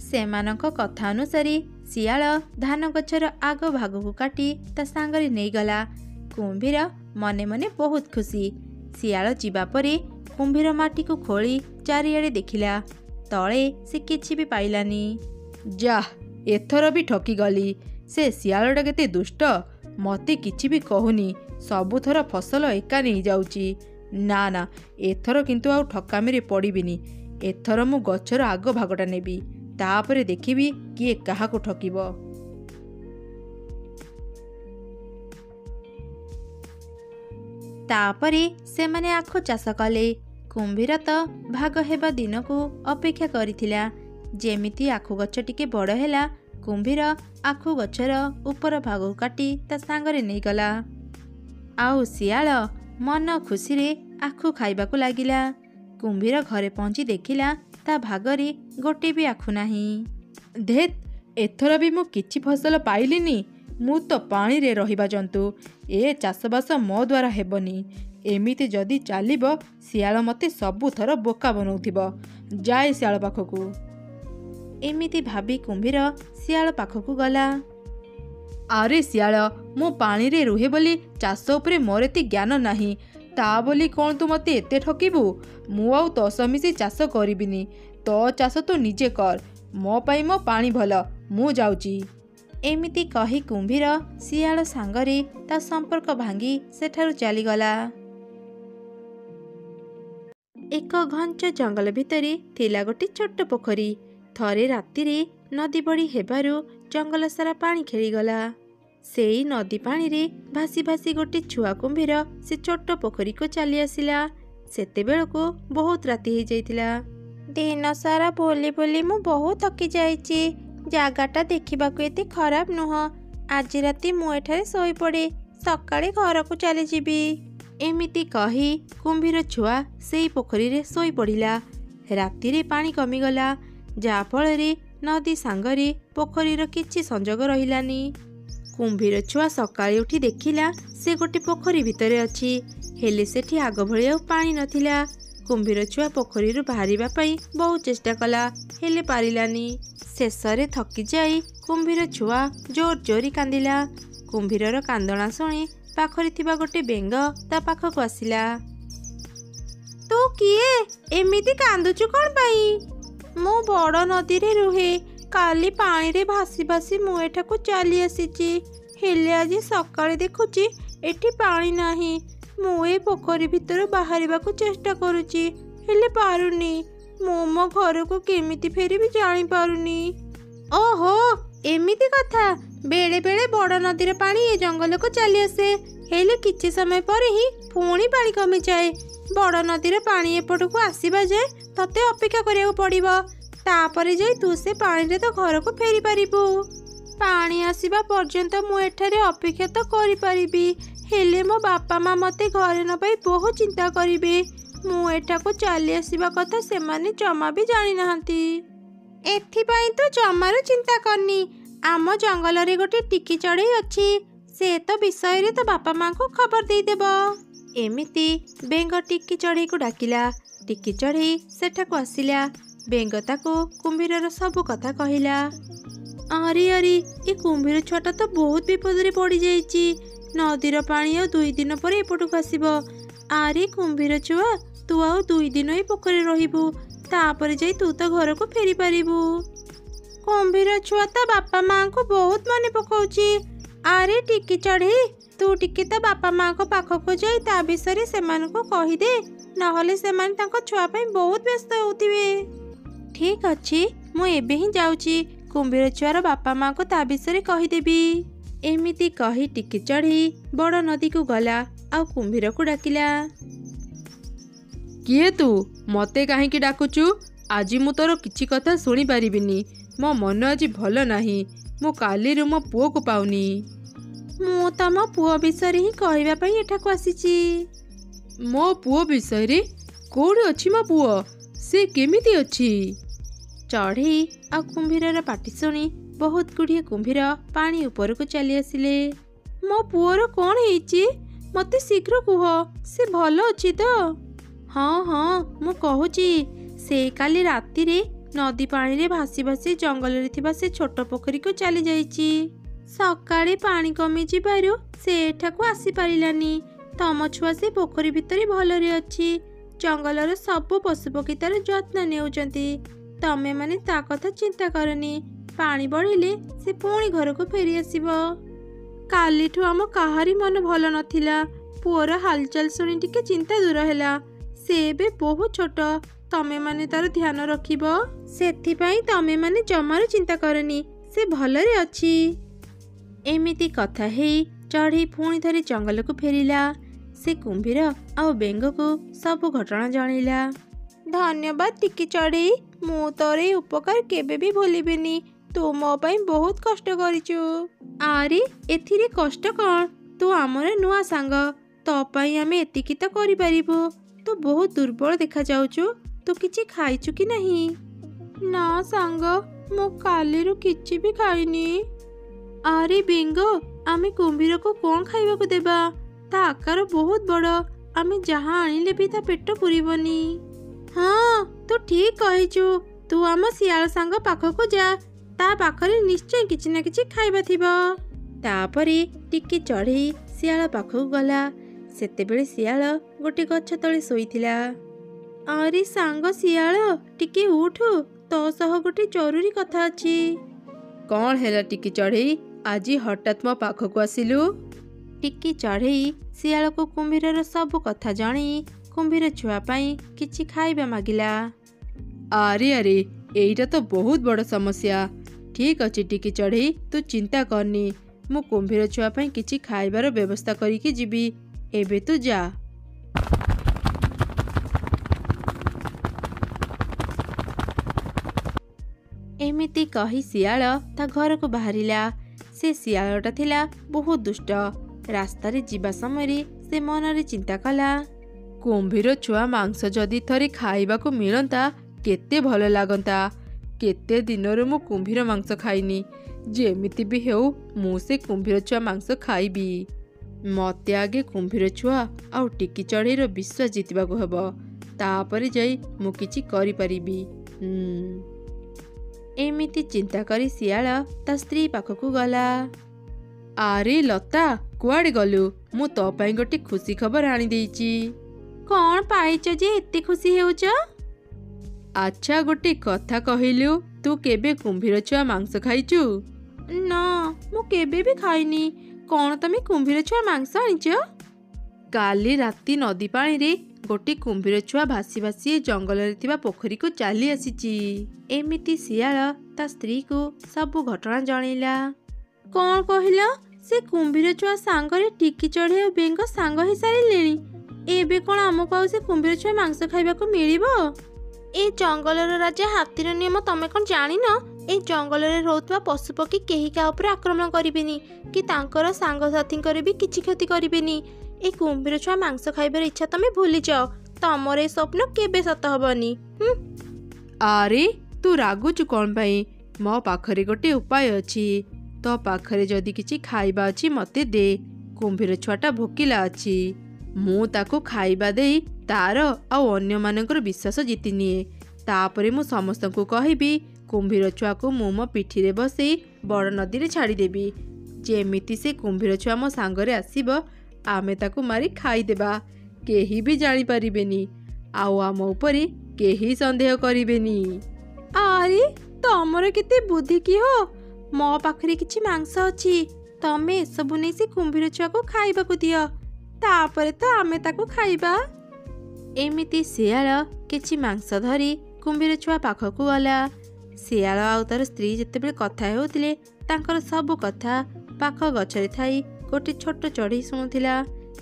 ସେମାନଙ୍କ କଥା ଅନୁସାରେ ଶିଆଳ ଧାନ ଗଛର ଆଗ ଭାଗକୁ କାଟି ତା ସାଙ୍ଗରେ ନେଇଗଲା। କୁମ୍ଭୀର ମନେ ମନେ ବହୁତ ଖୁସି। ଶିଆଳ ଯିବା ପରେ କୁମ୍ଭୀର ମାଟିକୁ ଖୋଳି ଚାରିଆଡ଼େ ଦେଖିଲା। ତଳେ ସେ କିଛି ବି ପାଇଲାନି। ଯା, ଏଥର ବି ଠକିଗଲି। ସେ ଶିଆଳଟା କେତେ ଦୁଷ୍ଟ, ମୋତେ କିଛି ବି କହୁନି। ସବୁଥର ଫସଲ ଏକା ନେଇଯାଉଛି। ନା ନା, ଏଥର କିନ୍ତୁ ଆଉ ଠକାମିରେ ପଡ଼ିବିନି। ଏଥର ମୁଁ ଗଛର ଆଗ ଭାଗଟା ନେବି, ତାପରେ ଦେଖିବି କିଏ କାହାକୁ ଠକିବ। ତାପରେ ସେମାନେ ଆଖୁ ଚାଷ କଲେ। କୁମ୍ଭୀର ତ ଭାଗ ହେବା ଦିନକୁ ଅପେକ୍ଷା କରିଥିଲା। ଯେମିତି ଆଖୁ ଗଛ ଟିକେ ବଡ଼ ହେଲା, କୁମ୍ଭୀର ଆଖୁ ଗଛର ଉପର ଭାଗକୁ କାଟି ତା ସାଙ୍ଗରେ ନେଇଗଲା। ଆଉ ଶିଆଳ ମନ ଖୁସିରେ ଆଖୁ ଖାଇବାକୁ ଲାଗିଲା। କୁମ୍ଭୀର ଘରେ ପହଞ୍ଚି ଦେଖିଲା ତା ଭାଗରେ ଗୋଟେ ବି ଆଖୁ ନାହିଁ। ଧେତ୍, ଏଥର ବି ମୁଁ କିଛି ଫସଲ ପାଇଲିନି। ମୁଁ ତ ପାଣିରେ ରହିବା ଜନ୍ତୁ। ଏ ଚାଷବାସ ମୋ ଦ୍ୱାରା ହେବନି। ଏମିତି ଯଦି ଚାଲିବ, ଶିଆଳ ମୋତେ ସବୁଥର ବୋକା ବନଉଥିବ। ଯାଏ ଶିଆଳ ପାଖକୁ। ଏମିତି ଭାବି କୁମ୍ଭୀର ଶିଆଳ ପାଖକୁ ଗଲା। ଆରେ ଶିଆଳ, ମୁଁ ପାଣିରେ ରୁହେ ବୋଲି ଚାଷ ଉପରେ ମୋର ଏତେ ଜ୍ଞାନ ନାହିଁ। ତା ବୋଲି କ'ଣ ତୁ ମୋତେ ଏତେ ଠକିବୁ? ମୁଁ ଆଉ ତୋ ସହ ମିଶି ଚାଷ କରିବିନି। ତୋ ଚାଷ ତୁ ନିଜେ କର। ମୋ ପାଇଁ ମୋ ପାଣି ଭଲ। ମୁଁ ଯାଉଛି। ଏମିତି କହି କୁମ୍ଭୀର ଶିଆଳ ସାଙ୍ଗରେ ତା ସମ୍ପର୍କ ଭାଙ୍ଗି ସେଠାରୁ ଚାଲିଗଲା। ଏକ ଘଞ୍ଚ ଜଙ୍ଗଲ ଭିତରେ ଥିଲା ଗୋଟିଏ ଛୋଟ ପୋଖରୀ। ଥରେ ରାତିରେ ନଦୀ ବଢ଼ି ହେବାରୁ ଜଙ୍ଗଲ ସାରା ପାଣି ଖେଳିଗଲା। ସେଇ ନଦୀ ପାଣିରେ ଭାସି ଭାସି ଗୋଟିଏ ଛୁଆ କୁମ୍ଭୀର ସେ ଛୋଟ ପୋଖରୀକୁ ଚାଲି ଆସିଲା। ସେତେବେଳକୁ ବହୁତ ରାତି ହେଇଯାଇଥିଲା। ଦିନ ସାରା ବୁଲି ବୁଲି ମୁଁ ବହୁତ ଥକି ଯାଇଛି। ଜାଗାଟା ଦେଖିବାକୁ ଏତେ ଖରାପ ନୁହଁ। ଆଜି ରାତି ମୁଁ ଏଠାରେ ଶୋଇପଡ଼େ, ସକାଳେ ଘରକୁ ଚାଲିଯିବି। ଏମିତି କହି କୁମ୍ଭୀର ଛୁଆ ସେଇ ପୋଖରୀରେ ଶୋଇପଡ଼ିଲା। ରାତିରେ ପାଣି କମିଗଲା, ଯାହାଫଳରେ ନଦୀ ସାଙ୍ଗରେ ପୋଖରୀର କିଛି ସଂଯୋଗ ରହିଲାନି। କୁମ୍ଭୀର ଛୁଆ ସକାଳେ ଉଠି ଦେଖିଲା ସେ ଗୋଟିଏ ପୋଖରୀ ଭିତରେ ଅଛି, ହେଲେ ସେଠି ଆଗ ଭଳି ଆଉ ପାଣି ନଥିଲା। କୁମ୍ଭୀର ଛୁଆ ପୋଖରୀରୁ ବାହାରିବା ପାଇଁ ବହୁତ ଚେଷ୍ଟା କଲା, ହେଲେ ପାରିଲାନି। ଶେଷରେ ଥକି ଯାଇ କୁମ୍ଭୀର ଛୁଆ ଜୋର ଜୋରି କାନ୍ଦିଲା। କୁମ୍ଭୀରର କାନ୍ଦଣା ଶୁଣି ପାଖରେ ଥିବା ଗୋଟେ ବେଙ୍ଗ ତା ପାଖକୁ ଆସିଲା। ତୁ କିଏ? ଏମିତି କାନ୍ଦୁଛୁ କ'ଣ ପାଇଁ? ମୁଁ ବଡ଼ ନଦୀରେ ରୁହେ। କାଲି ପାଣିରେ ଭାସି ଭାସି ମୁଁ ଏଠାକୁ ଚାଲି ଆସିଛି, ହେଲେ ଆଜି ସକାଳେ ଦେଖୁଛି ଏଠି ପାଣି ନାହିଁ। ମୁଁ ଏ ପୋଖରୀ ଭିତରୁ ବାହାରିବାକୁ ଚେଷ୍ଟା କରୁଛି, ହେଲେ ପାରୁନି। ମୁଁ ମୋ ଘରକୁ କେମିତି ଫେରିବି ଜାଣିପାରୁନି। ଓହୋ, ଏମିତି କଥା। ବେଳେ ବେଳେ ବଡ଼ ନଦୀର ପାଣି ଏ ଜଙ୍ଗଲକୁ ଚାଲି ଆସେ, ହେଲେ କିଛି ସମୟ ପରେ ହିଁ ପୁଣି ପାଣି କମିଯାଏ। ବଡ଼ ନଦୀର ପାଣି ଏପଟକୁ ଆସିବା ଯାଏ ତତେ ଅପେକ୍ଷା କରିବାକୁ ପଡ଼ିବ। ତାପରେ ଯାଇ ତୁ ସେ ପାଣିରେ ତ ଘରକୁ ଫେରି ପାରିବୁ। ପାଣି ଆସିବା ପର୍ଯ୍ୟନ୍ତ ମୁଁ ଏଠାରେ ଅପେକ୍ଷା ତ କରିପାରିବି, ହେଲେ ମୋ ବାପା ମା ମୋତେ ଘରେ ନ ପାଇ ବହୁତ ଚିନ୍ତା କରିବେ। ମୁଁ ଏଠାକୁ ଚାଲି ଆସିବା କଥା ସେମାନେ ଜମା ବି ଜାଣିନାହାନ୍ତି। ଏଥିପାଇଁ ତୁ ଜମାରୁ ଚିନ୍ତା କରନି। ଆମ ଜଙ୍ଗଲରେ ଗୋଟେ ଟିକି ଚଢ଼େଇ ଅଛି, ସେ ତ ବିଷୟରେ ତ ବାପା ମାଙ୍କୁ ଖବର ଦେଇଦେବ। ଏମିତି ବେଙ୍ଗ ଟିକି ଚଢ଼େଇକୁ ଡାକିଲା। ଟିକି ଚଢ଼େଇ ସେଠାକୁ ଆସିଲା। ବେଙ୍ଗ ତାକୁ କୁମ୍ଭୀରର ସବୁ କଥା କହିଲା। ଆରେ ଆରେ, ଏ କୁମ୍ଭୀର ଛୁଆଟା ତ ବହୁତ ବିପଦରେ ପଡ଼ିଯାଇଛି। ନଦୀର ପାଣି ଆଉ 2 ଦିନ ପରେ ଏପଟକୁ ଆସିବ। ଆରେ କୁମ୍ଭୀର ଛୁଆ, ତୁ ଆଉ 2 ଦିନ ଏଇ ପୋଖରୀରେ ରହିବୁ, ତାପରେ ଯାଇ ତୁ ତ ଘରକୁ ଫେରି ପାରିବୁ। କୁମ୍ଭୀର ଛୁଆ ତା ବାପା ମାଙ୍କୁ ବହୁତ ମନେ ପକାଉଛି। ଆରେ ଟିକି ଚଢ଼େଇ, ତୁ ଟିକେ ତା ବାପା ମାଙ୍କ ପାଖକୁ ଯାଇ ତା ବିଷୟରେ ସେମାନଙ୍କୁ କହିଦେ, ନହେଲେ ସେମାନେ ତାଙ୍କ ଛୁଆ ପାଇଁ ବହୁତ ବ୍ୟସ୍ତ ହେଉଥିବେ। ଠିକ୍ ଅଛି, ମୁଁ ଏବେ ହିଁ ଯାଉଛି। କୁମ୍ଭୀର ଛୁଆର ବାପା ମାଙ୍କୁ ତା ବିଷୟରେ କହିଦେବି। ଏମିତି କହି ଟିକି ଚଢ଼େଇ ବଡ଼ ନଦୀକୁ ଗଲା ଆଉ କୁମ୍ଭୀରକୁ ଡାକିଲା। କିଏ ତୁ? ମୋତେ କାହିଁକି ଡାକୁଛୁ? ଆଜି ମୁଁ ତୋର କିଛି କଥା ଶୁଣିପାରିବିନି। ମୋ ମନ ଆଜି ଭଲ ନାହିଁ। ମୁଁ କାଲିରୁ ମୋ ପୁଅକୁ ପାଉନି। ମୁଁ ତମ ପୁଅ ବିଷୟରେ ହିଁ କହିବା ପାଇଁ ଏଠାକୁ ଆସିଛି। ମୋ ପୁଅ ବିଷୟରେ? କୋଉଠି ଅଛି ମୋ ପୁଅ? ସେ କେମିତି ଅଛି? ଚଢ଼େଇ ଆଉ କୁମ୍ଭୀରର ପାଟି ଶୁଣି ବହୁତ ଗୁଡ଼ିଏ କୁମ୍ଭୀର ପାଣି ଉପରକୁ ଚାଲି ଆସିଲେ। ମୋ ପୁଅର କ'ଣ ହେଇଛି? ମୋତେ ଶୀଘ୍ର କୁହ, ସେ ଭଲ ଅଛି ତ? ହଁ ହଁ, ମୁଁ କହୁଛି। ସେ କାଲି ରାତିରେ ନଦୀ ପାଣିରେ ଭାସି ଭାସି ଜଙ୍ଗଲରେ ଥିବା ସେ ଛୋଟ ପୋଖରୀକୁ ଚାଲି ଯାଇଛି। ସକାଳେ ପାଣି କମିଯିବାରୁ ସେ ଏଠାକୁ ଆସିପାରିଲାନି। ତମ ଛୁଆ ସେ ପୋଖରୀ ଭିତରେ ଭଲରେ ଅଛି। ଜଙ୍ଗଲର ସବୁ ପଶୁପକ୍ଷୀ ତାର ଯତ୍ନ ନେଉଛନ୍ତି। ତମେମାନେ ତା କଥା ଚିନ୍ତା କରନି। ପାଣି ବଢ଼ିଲେ ସେ ପୁଣି ଘରକୁ ଫେରି ଆସିବ। କାଲିଠୁ ଆମ କାହାରି ମନ ଭଲ ନଥିଲା। ପୁଅର ହାଲଚାଲ ଶୁଣି ଟିକେ ଚିନ୍ତା ଦୂର ହେଲା। ସେ ଏବେ ବହୁତ ଛୋଟ, ତମେମାନେ ତାର ଧ୍ୟାନ ରଖିବ। ସେଥିପାଇଁ ତମେମାନେ ଜମାରୁ ଚିନ୍ତା କରନି, ସେ ଭଲରେ ଅଛି। ଏମିତି କଥା ହେଇ ଚଢ଼େଇ ପୁଣି ଥରେ ଜଙ୍ଗଲକୁ ଫେରିଲା। ସେ କୁମ୍ଭୀର ଆଉ ବେଙ୍ଗକୁ ସବୁ ଘଟଣା ଜଣେଇଲା। ଧନ୍ୟବାଦ ଟିକି ଚଢ଼େଇ, ମୁଁ ତୋର ଏଇ ଉପକାର କେବେ ବି ଭୁଲିବିନି। ତୁ ମୋ ପାଇଁ ବହୁତ କଷ୍ଟ କରିଛୁ। ଆରେ ଏଥିରେ କଷ୍ଟ କ'ଣ? ତୁ ଆମର ନୂଆ ସାଙ୍ଗ, ତୋ ପାଇଁ ଆମେ ଏତିକି ତ କରିପାରିବୁ। ତୁ ବହୁତ ଦୁର୍ବଳ ଦେଖାଯାଉଛୁ। ତୁ କିଛି ଖାଇଛୁ କି ନାହିଁ? ନା ସାଙ୍ଗ, ମୁଁ କାଲିରୁ କିଛି ବି ଖାଇନି। ଆରେ ବେଙ୍ଗ, ଆମେ କୁମ୍ଭୀରକୁ କ'ଣ ଖାଇବାକୁ ଦେବା? ତା ଆକାର ବହୁତ ବଡ଼, ଆମେ ଯାହା ଆଣିଲେ ବି ତା ପେଟ ପୁରିବନି। ହଁ, ତୁ ଠିକ୍ କହିଛୁ। ତୁ ଆମ ଶିଆଳ ସାଙ୍ଗ ପାଖକୁ ଯା, ତା ପାଖରେ ନିଶ୍ଚୟ କିଛି ନା କିଛି ଖାଇବା ଥିବ। ତାପରେ ଟିକି ଚଢ଼େଇ ଶିଆଳ ପାଖକୁ ଗଲା। ସେତେବେଳେ ଶିଆଳ ଗୋଟେ ଗଛ ତଳେ ଶୋଇଥିଲା। ଆରେ ସାଙ୍ଗ ଶିଆଳ, ଟିକେ ଉଠୁ, ତୋ ସହ ଗୋଟେ ଜରୁରୀ କଥା ଅଛି। କ'ଣ ହେଲା ଟିକି ଚଢ଼େଇ, ଆଜି ହଠାତ୍ ମୋ ପାଖକୁ ଆସିଲୁ? ଟିକି ଚଢ଼େଇ ଶିଆଳକୁ କୁମ୍ଭୀରର ସବୁ କଥା ଜଣେଇ କୁମ୍ଭୀର ଛୁଆ ପାଇଁ କିଛି ଖାଇବା ମାଗିଲା। ଆରେ ଆରେ, ଏଇଟା ତ ବହୁତ ବଡ଼ ସମସ୍ୟା। ଠିକ୍ ଅଛି ଟିକି ଚଢ଼େଇ, ତୁ ଚିନ୍ତା କରନି, ମୁଁ କୁମ୍ଭୀର ଛୁଆ ପାଇଁ କିଛି ଖାଇବାର ବ୍ୟବସ୍ଥା କରିକି ଯିବି। ଏବେ ତୁ ଯା। ଏମିତି କହି ଶିଆଳ ତା ଘରକୁ ବାହାରିଲା। ସେ ଶିଆଳଟା ଥିଲା ବହୁତ ଦୁଷ୍ଟ। ରାସ୍ତାରେ ଯିବା ସମୟରେ ସେ ମନରେ ଚିନ୍ତା କଲା, କୁମ୍ଭୀର ଛୁଆ ମାଂସ ଯଦି ଥରେ ଖାଇବାକୁ ମିଳନ୍ତା କେତେ ଭଲ ଲାଗନ୍ତା। କେତେ ଦିନରୁ ମୁଁ କୁମ୍ଭୀର ମାଂସ ଖାଇନି। ଯେମିତି ବି ହେଉ ମୁଁ ସେ କୁମ୍ଭୀର ଛୁଆ ମାଂସ ଖାଇବି। ମତେ ଆଗେ କୁମ୍ଭୀର ଛୁଆ ଆଉ ଟିକି ଚଢ଼େଇର ବିଶ୍ୱାସ ଜିତିବାକୁ ହେବ, ତାପରେ ଯାଇ ମୁଁ କିଛି କରିପାରିବି। ଏମିତି ଚିନ୍ତା କରି ଶିଆଳ ତା ସ୍ତ୍ରୀ ପାଖକୁ ଗଲା। ଆରେ ଲତା, କୁଆଡ଼େ ଗଲୁ? ମୁଁ ତୋ ପାଇଁ ଗୋଟେ ଖୁସି ଖବର ଆଣିଦେଇଛି। କ'ଣ ପାଇଛ ଯେ ଏତେ ଖୁସି ହେଉଛ? ଆଚ୍ଛା, ଗୋଟେ କଥା କହିଲୁ, ତୁ କେବେ କୁମ୍ଭୀର ଛୁଆ ମାଂସ ଖାଇଛୁ? ନା, ମୁଁ କେବେ ବି ଖାଇନି। କ'ଣ ତମେ କୁମ୍ଭୀର ଛୁଆ ମାଂସ ଆଣିଛ? କାଲି ରାତି ନଦୀ ପାଣିରେ ଗୋଟେ କୁମ୍ଭୀର ଛୁଆ ଭାସି ଭାସି ଜଙ୍ଗଲରେ ଥିବା ପୋଖରୀକୁ ଚାଲି ଆସିଛି। ଏମିତି ଶିଆଳ ତା ସ୍ତ୍ରୀକୁ ସବୁ ଘଟଣା ଜଣେଇଲା। କ'ଣ କହିଲ? ସେ କୁମ୍ଭୀର ଛୁଆ ସାଙ୍ଗରେ ଟିକି ଚଢ଼େଇ ଆଉ ବେଙ୍ଗ ସାଙ୍ଗ ହେଇସାରିଲେଣି। ଏବେ କ'ଣ ଆମକୁ ଆଉ ସେ କୁମ୍ଭୀର ଛୁଆ ମାଂସ ଖାଇବାକୁ ମିଳିବ? ଏ ଜଙ୍ଗଲର ରାଜା ହାତୀର ନିୟମ ତମେ କ'ଣ ଜାଣିନ? ଏ ଜଙ୍ଗଲରେ ରହୁଥିବା ପଶୁପକ୍ଷୀ କେହି କାହା ଉପରେ ଆକ୍ରମଣ କରିବେନି, କି ତାଙ୍କର ସାଙ୍ଗସାଥୀଙ୍କର ବି କିଛି କ୍ଷତି କରିବେନି। ଏ କୁମ୍ଭୀର ଛୁଆ ମାଂସ ଖାଇବାର ଇଚ୍ଛା ତମେ ଭୁଲିଯାଅ। ତମର ଏ ସ୍ୱପ୍ନ କେବେ ସତ ହବନି। ଆରେ ତୁ ରାଗୁଛୁ କ'ଣ ପାଇଁ? ମୋ ପାଖରେ ଗୋଟେ ଉପାୟ ଅଛି। ତୋ ପାଖରେ ଯଦି କିଛି ଖାଇବା ଅଛି ମତେ ଦେ। କୁମ୍ଭୀର ଛୁଆଟା ଭୋକିଲା ଅଛି। ମୁଁ ତାକୁ ଖାଇବା ଦେଇ ତାର ଆଉ ଅନ୍ୟମାନଙ୍କର ବିଶ୍ୱାସ ଜିତିନିଏ। ତାପରେ ମୁଁ ସମସ୍ତଙ୍କୁ କହିବି କୁମ୍ଭୀର ଛୁଆକୁ ମୁଁ ମୋ ପିଠିରେ ବସେଇ ବଡ଼ ନଦୀରେ ଛାଡ଼ିଦେବି। ଯେମିତି ସେ କୁମ୍ଭୀର ଛୁଆ ମୋ ସାଙ୍ଗରେ ଆସିବ, ଆମେ ତାକୁ ମାରି ଖାଇଦେବା। କେହି ବି ଜାଣିପାରିବେନି, ଆଉ ଆମ ଉପରେ କେହି ସନ୍ଦେହ କରିବେନି। ଆରେ ତମର କେତେ ବୁଦ୍ଧି କି ହୋ! ମୋ ପାଖରେ କିଛି ମାଂସ ଅଛି। ତମେ ଏସବୁ ନେଇ ସେ କୁମ୍ଭୀର ଛୁଆକୁ ଖାଇବାକୁ ଦିଅ, ତାପରେ ତ ଆମେ ତାକୁ ଖାଇବା। ଏମିତି ଶିଆଳ କିଛି ମାଂସ ଧରି କୁମ୍ଭୀର ଛୁଆ ପାଖକୁ ଗଲା। ଶିଆଳ ଆଉ ତାର ସ୍ତ୍ରୀ ଯେତେବେଳେ କଥା ହେଉଥିଲେ, ତାଙ୍କର ସବୁ କଥା ପାଖ ଗଛରେ ଥାଇ ଗୋଟେ ଛୋଟ ଚଢ଼େଇ ଶୁଣୁଥିଲା।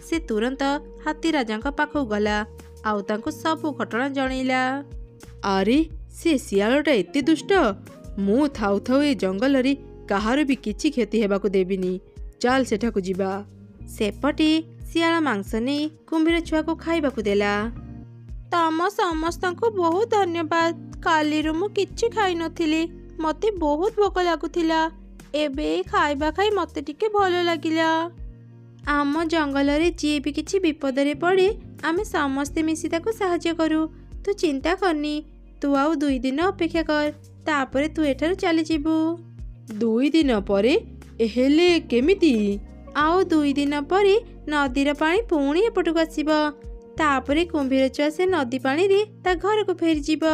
ସେ ତୁରନ୍ତ ହାତୀ ରାଜାଙ୍କ ପାଖକୁ ଗଲା ଆଉ ତାଙ୍କୁ ସବୁ ଘଟଣା ଜଣେଇଲା। ଆରେ ସେ ଶିଆଳଟା ଏତେ ଦୁଷ୍ଟ! ମୁଁ ଥାଉ ଥାଉ ଏ ଜଙ୍ଗଲରେ କାହାର ବି କିଛି କ୍ଷତି ହେବାକୁ ଦେବିନି। ଚାଲ ସେଠାକୁ ଯିବା। ସେପଟେ ଶିଆଳ ମାଂସ ନେଇ କୁମ୍ଭୀର ଛୁଆକୁ ଖାଇବାକୁ ଦେଲା। ତମ ସମସ୍ତଙ୍କୁ ବହୁତ ଧନ୍ୟବାଦ। କାଲିରୁ ମୁଁ କିଛି ଖାଇନଥିଲି, ମତେ ବହୁତ ଭୋକ ଲାଗୁଥିଲା। ଏବେ ଖାଇବା ଖାଇ ମତେ ଟିକେ ଭଲ ଲାଗିଲା। ଆମ ଜଙ୍ଗଲରେ ଯିଏ ବି କିଛି ବିପଦରେ ପଡ଼େ, ଆମେ ସମସ୍ତେ ମିଶି ତାକୁ ସାହାଯ୍ୟ କରୁ। ତୁ ଚିନ୍ତା କରନି, ତୁ ଆଉ 2 ଦିନ ଅପେକ୍ଷା କର, ତାପରେ ତୁ ଏଠାରୁ ଚାଲିଯିବୁ। 2 ଦିନ ପରେ? ହେଲେ କେମିତି? ଆଉ 2 ଦିନ ପରେ ନଦୀର ପାଣି ପୁଣି ଏପଟକୁ ଆସିବ। ତାପରେ କୁମ୍ଭୀର ଛୁଆ ସେ ନଦୀ ପାଣିରେ ତା ଘରକୁ ଫେରିଯିବ।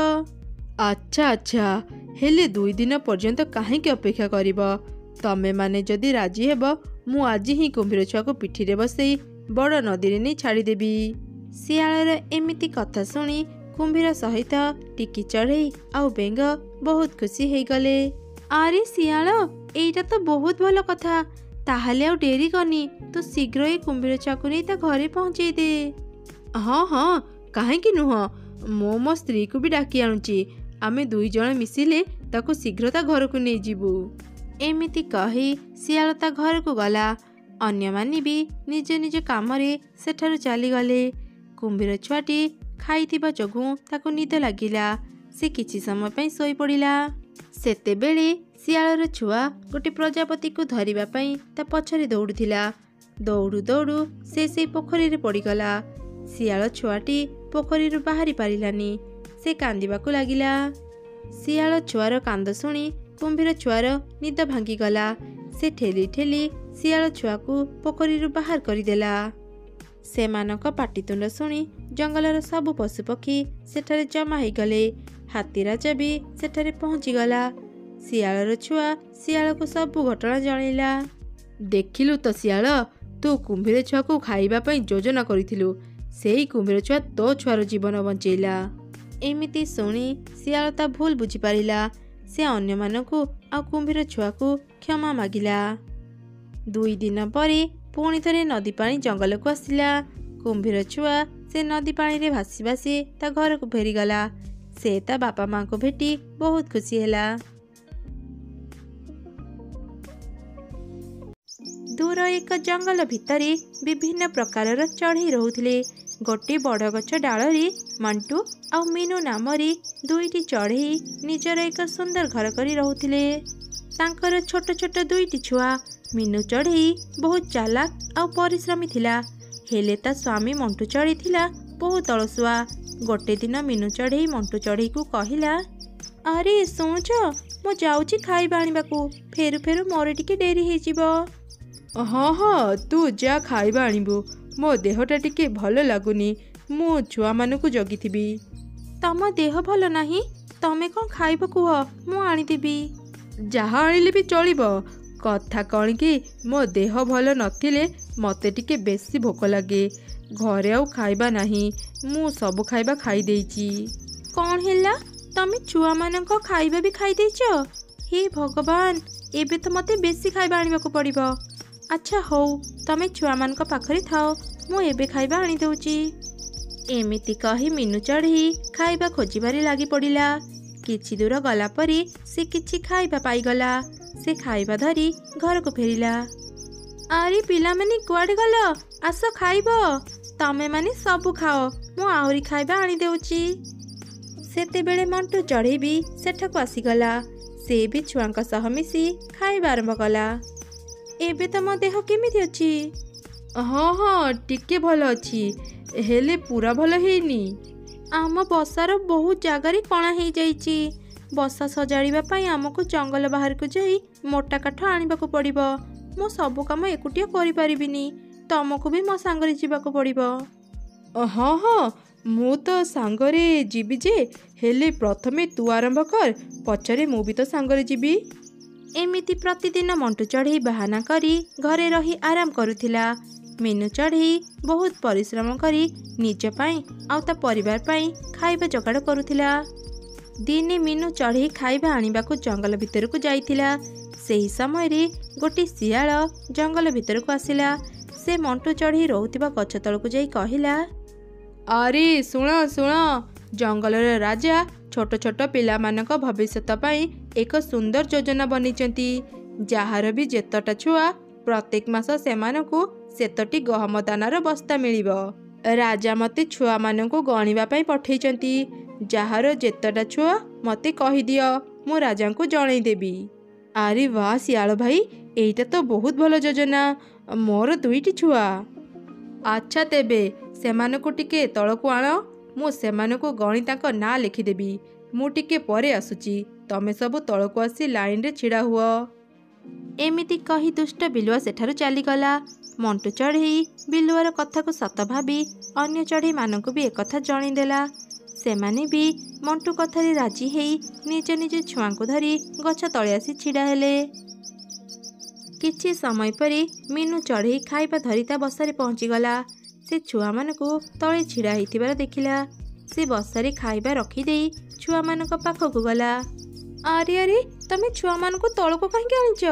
ଆଚ୍ଛା ଆଚ୍ଛା, ହେଲେ 2 ଦିନ ପର୍ଯ୍ୟନ୍ତ କାହିଁକି ଅପେକ୍ଷା କରିବ? ତମେମାନେ ଯଦି ରାଜି ହେବ, ମୁଁ ଆଜି ହିଁ କୁମ୍ଭୀର ଛୁଆକୁ ପିଠିରେ ବସେଇ ବଡ଼ ନଦୀରେ ନେଇ ଛାଡ଼ିଦେବି। ଶିଆଳର ଏମିତି କଥା ଶୁଣି କୁମ୍ଭୀର ସହିତ ଟିକି ଚଢ଼େଇ ଆଉ ବେଙ୍ଗ ବହୁତ ଖୁସି ହେଇଗଲେ। ଆରେ ଶିଆଳ, ଏଇଟା ତ ବହୁତ ଭଲ କଥା। ତାହେଲେ ଆଉ ଡେରି କରନି, ତୁ ଶୀଘ୍ର ଏଇ କୁମ୍ଭୀର ଛୁଆକୁ ନେଇ ତା ଘରେ ପହଞ୍ଚେଇ ଦେ। ହଁ ହଁ, କାହିଁକି ନୁହଁ, ମୁଁ ମୋ ସ୍ତ୍ରୀକୁ ବି ଡାକି ଆଣୁଛି। ଆମେ 2 ଜଣ ମିଶିଲେ ତାକୁ ଶୀଘ୍ର ତା ଘରକୁ ନେଇଯିବୁ। ଏମିତି କହି ଶିଆଳ ତା ଘରକୁ ଗଲା। ଅନ୍ୟମାନେ ବି ନିଜ ନିଜ କାମରେ ସେଠାରୁ ଚାଲିଗଲେ। କୁମ୍ଭୀର ଛୁଆଟି ଖାଇଥିବା ଯୋଗୁଁ ତାକୁ ନିଦ ଲାଗିଲା। ସେ କିଛି ସମୟ ପାଇଁ ଶୋଇପଡ଼ିଲା। ସେତେବେଳେ ଶିଆଳର ଛୁଆ ଗୋଟେ ପ୍ରଜାପତିକୁ ଧରିବା ପାଇଁ ତା ପଛରେ ଦୌଡ଼ୁଥିଲା। ଦୌଡ଼ୁ ଦୌଡ଼ୁ ସେ ସେଇ ପୋଖରୀରେ ପଡ଼ିଗଲା। ଶିଆଳ ଛୁଆଟି ପୋଖରୀରୁ ବାହାରି ପାରିଲାନି। ସେ କାନ୍ଦିବାକୁ ଲାଗିଲା। ଶିଆଳ ଛୁଆର କାନ୍ଦ ଶୁଣି କୁମ୍ଭୀର ଛୁଆର ନିଦ ଭାଙ୍ଗିଗଲା। ସେ ଠେଲି ଠେଲି ଶିଆଳ ଛୁଆକୁ ପୋଖରୀରୁ ବାହାର କରିଦେଲା। ସେମାନଙ୍କ ପାଟିତୁଣ୍ଡ ଶୁଣି ଜଙ୍ଗଲର ସବୁ ପଶୁପକ୍ଷୀ ସେଠାରେ ଜମା ହେଇଗଲେ। ହାତୀ ରାଜା ବି ସେଠାରେ ପହଞ୍ଚିଗଲା। ଶିଆଳର ଛୁଆ ଶିଆଳକୁ ସବୁ ଘଟଣା ଜଣେଇଲା। ଦେଖିଲୁ ତ ଶିଆଳ, ତୁ କୁମ୍ଭୀର ଛୁଆକୁ ଖାଇବା ପାଇଁ ଯୋଜନା କରିଥିଲୁ, ସେଇ କୁମ୍ଭୀର ଛୁଆ ତୋ ଛୁଆର ଜୀବନ ବଞ୍ଚେଇଲା। ଏମିତି ଶୁଣି ଶିଆଳ ତା ଭୁଲ ବୁଝିପାରିଲା। ସେ ଅନ୍ୟମାନଙ୍କୁ ଆଉ କୁମ୍ଭୀର ଛୁଆକୁ କ୍ଷମା ମାଗିଲା। 2 ଦିନ ପରେ ପୁଣି ଥରେ ନଦୀ ପାଣି ଜଙ୍ଗଲକୁ ଆସିଲା। କୁମ୍ଭୀର ଛୁଆ ସେ ନଦୀ ପାଣିରେ ଭାସି ଭାସି ତା ଘରକୁ ଫେରିଗଲା। ସେ ତା ବାପା ମାଙ୍କୁ ଭେଟି ବହୁତ ଖୁସି ହେଲା। ଦୂର ଏକ ଜଙ୍ଗଲ ଭିତରେ ବିଭିନ୍ନ ପ୍ରକାରର ଚଢ଼େଇ ରହୁଥିଲେ। ଗୋଟିଏ ବଡ଼ ଗଛ ଡାଳରେ ମଣ୍ଟୁ ଆଉ ମିନୁ ନାମରେ 2ଟି ଚଢ଼େଇ ନିଜର ଏକ ସୁନ୍ଦର ଘର କରି ରହୁଥିଲେ। ତାଙ୍କର ଛୋଟ ଛୋଟ 2ଟି ଛୁଆ। ମିନୁ ଚଢ଼େଇ ବହୁତ ଚାଲାକ ଆଉ ପରିଶ୍ରମୀ ଥିଲା, ହେଲେ ତା ସ୍ୱାମୀ ମଣ୍ଟୁ ଚଢ଼େଇ ଥିଲା ବହୁତ ଅଳସୁଆ। ଗୋଟେ ଦିନ ମିନୁ ଚଢ଼େଇ ମଣ୍ଟୁ ଚଢ଼େଇକୁ କହିଲା, ଆରେ ଶୁଣୁଛ, ମୁଁ ଯାଉଛି ଖାଇବା ଆଣିବାକୁ, ଫେରୁ ଫେରୁ ମୋର ଟିକେ ଡେରି ହେଇଯିବ। ହଁ ହଁ, ତୁ ଯା ଖାଇବା ଆଣିବୁ। ମୋ ଦେହଟା ଟିକେ ଭଲ ଲାଗୁନି, ମୁଁ ଛୁଆମାନଙ୍କୁ ଜଗିଥିବି। ତମ ଦେହ ଭଲ ନାହିଁ? ତମେ କ'ଣ ଖାଇବ କୁହ, ମୁଁ ଆଣିଦେବି। ଯାହା ଆଣିଲେ ବି ଚଳିବ। କଥା କ'ଣ କି, ମୋ ଦେହ ଭଲ ନଥିଲେ ମୋତେ ଟିକେ ବେଶୀ ଭୋକ ଲାଗେ। ଘରେ ଆଉ ଖାଇବା ନାହିଁ, ମୁଁ ସବୁ ଖାଇବା ଖାଇ ଦେଇଛି। କ'ଣ ହେଲା? ତମେ ଛୁଆମାନଙ୍କ ଖାଇବା ବି ଖାଇ ଦେଇଛ? ହେ ଭଗବାନ, ଏବେ ତ ମୋତେ ବେଶୀ ଖାଇବା ଆଣିବାକୁ ପଡ଼ିବ। ଆଚ୍ଛା ହଉ, ତମେ ଛୁଆମାନଙ୍କ ପାଖରେ ଥାଅ, ମୁଁ ଏବେ ଖାଇବା ଆଣିଦେଉଛି। ଏମିତି କହି ମିନୁ ଚଢ଼େଇ ଖାଇବା ଖୋଜିବାରେ ଲାଗି ପଡ଼ିଲା। କିଛି ଦୂର ଗଲା ପରେ ସେ କିଛି ଖାଇବା ପାଇଗଲା। ସେ ଖାଇବା ଧରି ଘରକୁ ଫେରିଲା। ଆରେ ପିଲାମାନେ କୁଆଡ଼େ ଗଲ? ଆସ ଖାଇବ। ତମେମାନେ ସବୁ ଖାଅ, ମୁଁ ଆହୁରି ଖାଇବା ଆଣିଦେଉଛି। ସେତେବେଳେ ମଣ୍ଟୁ ଚଢ଼େଇ ବି ସେଠାକୁ ଆସିଗଲା। ସେ ବି ଛୁଆଙ୍କ ସହ ମିଶି ଖାଇବା ଆରମ୍ଭ କଲା। ଏବେ ତମ ଦେହ କେମିତି ଅଛି? ହଁ ହଁ, ଟିକେ ଭଲ ଅଛି, ହେଲେ ପୁରା ଭଲ ହେଇନି। ଆମ ବସାର ବହୁତ ଜାଗାରେ କଣା ହେଇଯାଇଛି। ବସା ସଜାଡ଼ିବା ପାଇଁ ଆମକୁ ଜଙ୍ଗଲ ବାହାରକୁ ଯାଇ ମୋଟା କାଠ ଆଣିବାକୁ ପଡ଼ିବ। ମୁଁ ସବୁ କାମ ଏକୁଟିଆ କରିପାରିବିନି, ତମକୁ ବି ମୋ ସାଙ୍ଗରେ ଯିବାକୁ ପଡ଼ିବ। ହଁ ହଁ, ମୁଁ ତ ସାଙ୍ଗରେ ଯିବି ଯେ, ହେଲେ ପ୍ରଥମେ ତୁ ଆରମ୍ଭ କର, ପଛରେ ମୁଁ ବି ତ ସାଙ୍ଗରେ ଯିବି। ଏମିତି ପ୍ରତିଦିନ ମଣ୍ଟୁ ଚଢ଼େଇ ବାହାନା କରି ଘରେ ରହି ଆରାମ କରୁଥିଲା। ମିନୁ ଚଢ଼େଇ ବହୁତ ପରିଶ୍ରମ କରି ନିଜ ପାଇଁ ଆଉ ତା ପରିବାର ପାଇଁ ଖାଇବା ଯୋଗାଡ଼ କରୁଥିଲା। ଦିନେ ମିନୁ ଚଢ଼େଇ ଖାଇବା ଆଣିବାକୁ ଜଙ୍ଗଲ ଭିତରକୁ ଯାଇଥିଲା। ସେହି ସମୟରେ ଗୋଟିଏ ଶିଆଳ ଜଙ୍ଗଲ ଭିତରକୁ ଆସିଲା। ସେ ମଣ୍ଟୁ ଚଢ଼େଇ ରହୁଥିବା ଗଛ ତଳକୁ ଯାଇ କହିଲା, ଆରେ ଶୁଣ ଶୁଣ, ଜଙ୍ଗଲର ରାଜା ଛୋଟ ଛୋଟ ପିଲାମାନଙ୍କ ଭବିଷ୍ୟତ ପାଇଁ ଏକ ସୁନ୍ଦର ଯୋଜନା ବନେଇଛନ୍ତି। ଯାହାର ବି ଯେତଟା ଛୁଆ, ପ୍ରତ୍ୟେକ ମାସ ସେମାନଙ୍କୁ ସେତଟି ଗହମ ଦାନାର ବସ୍ତା ମିଳିବ। ରାଜା ମୋତେ ଛୁଆମାନଙ୍କୁ ଗଣିବା ପାଇଁ ପଠେଇଛନ୍ତି। ଯାହାର ଯେତଟା ଛୁଆ ମୋତେ କହିଦିଅ, ମୁଁ ରାଜାଙ୍କୁ ଜଣେଇଦେବି। ଆରେ ବା ଶିଆଳ ଭାଇ, ଏଇଟା ତ ବହୁତ ଭଲ ଯୋଜନା। ମୋର 2ଟି ଛୁଆ। ଆଚ୍ଛା ତେବେ ସେମାନଙ୍କୁ ଟିକେ ତଳକୁ ଆଣ, ମୁଁ ସେମାନଙ୍କୁ ଗଣି ତାଙ୍କ ନାଁ ଲେଖିଦେବି। ମୁଁ ଟିକେ ପରେ ଆସୁଛି, ତମେ ସବୁ ତଳକୁ ଆସି ଲାଇନରେ ଛିଡ଼ା ହୁଅ। ଏମିତି କହି ଦୁଷ୍ଟ ବିଲୁଆ ସେଠାରୁ ଚାଲିଗଲା। ମଣ୍ଟୁ ଚଢ଼େଇ ବିଲୁଆର କଥାକୁ ସତ ଭାବି ଅନ୍ୟ ଚଢ଼େଇମାନଙ୍କୁ ବି ଏକଥା ଜଣେଇଦେଲା। ସେମାନେ ବି ମଣ୍ଟୁ କଥାରେ ରାଜି ହେଇ ନିଜ ନିଜ ଛୁଆଙ୍କୁ ଧରି ଗଛ ତଳେ ଆସି ଛିଡ଼ା ହେଲେ। କିଛି ସମୟ ପରେ ମିନୁ ଚଢ଼େଇ ଖାଇବା ଧରି ତା ବସାରେ ପହଞ୍ଚିଗଲା। ସେ ଛୁଆମାନଙ୍କୁ ତଳେ ଛିଡ଼ା ହେଇଥିବାର ଦେଖିଲା। ସେ ବସାରେ ଖାଇବା ରଖିଦେଇ ଛୁଆମାନଙ୍କ ପାଖକୁ ଗଲା। ଆରେ ଆରେ, ତମେ ଛୁଆମାନଙ୍କୁ ତଳକୁ କାହିଁକି ଆଣିଛ?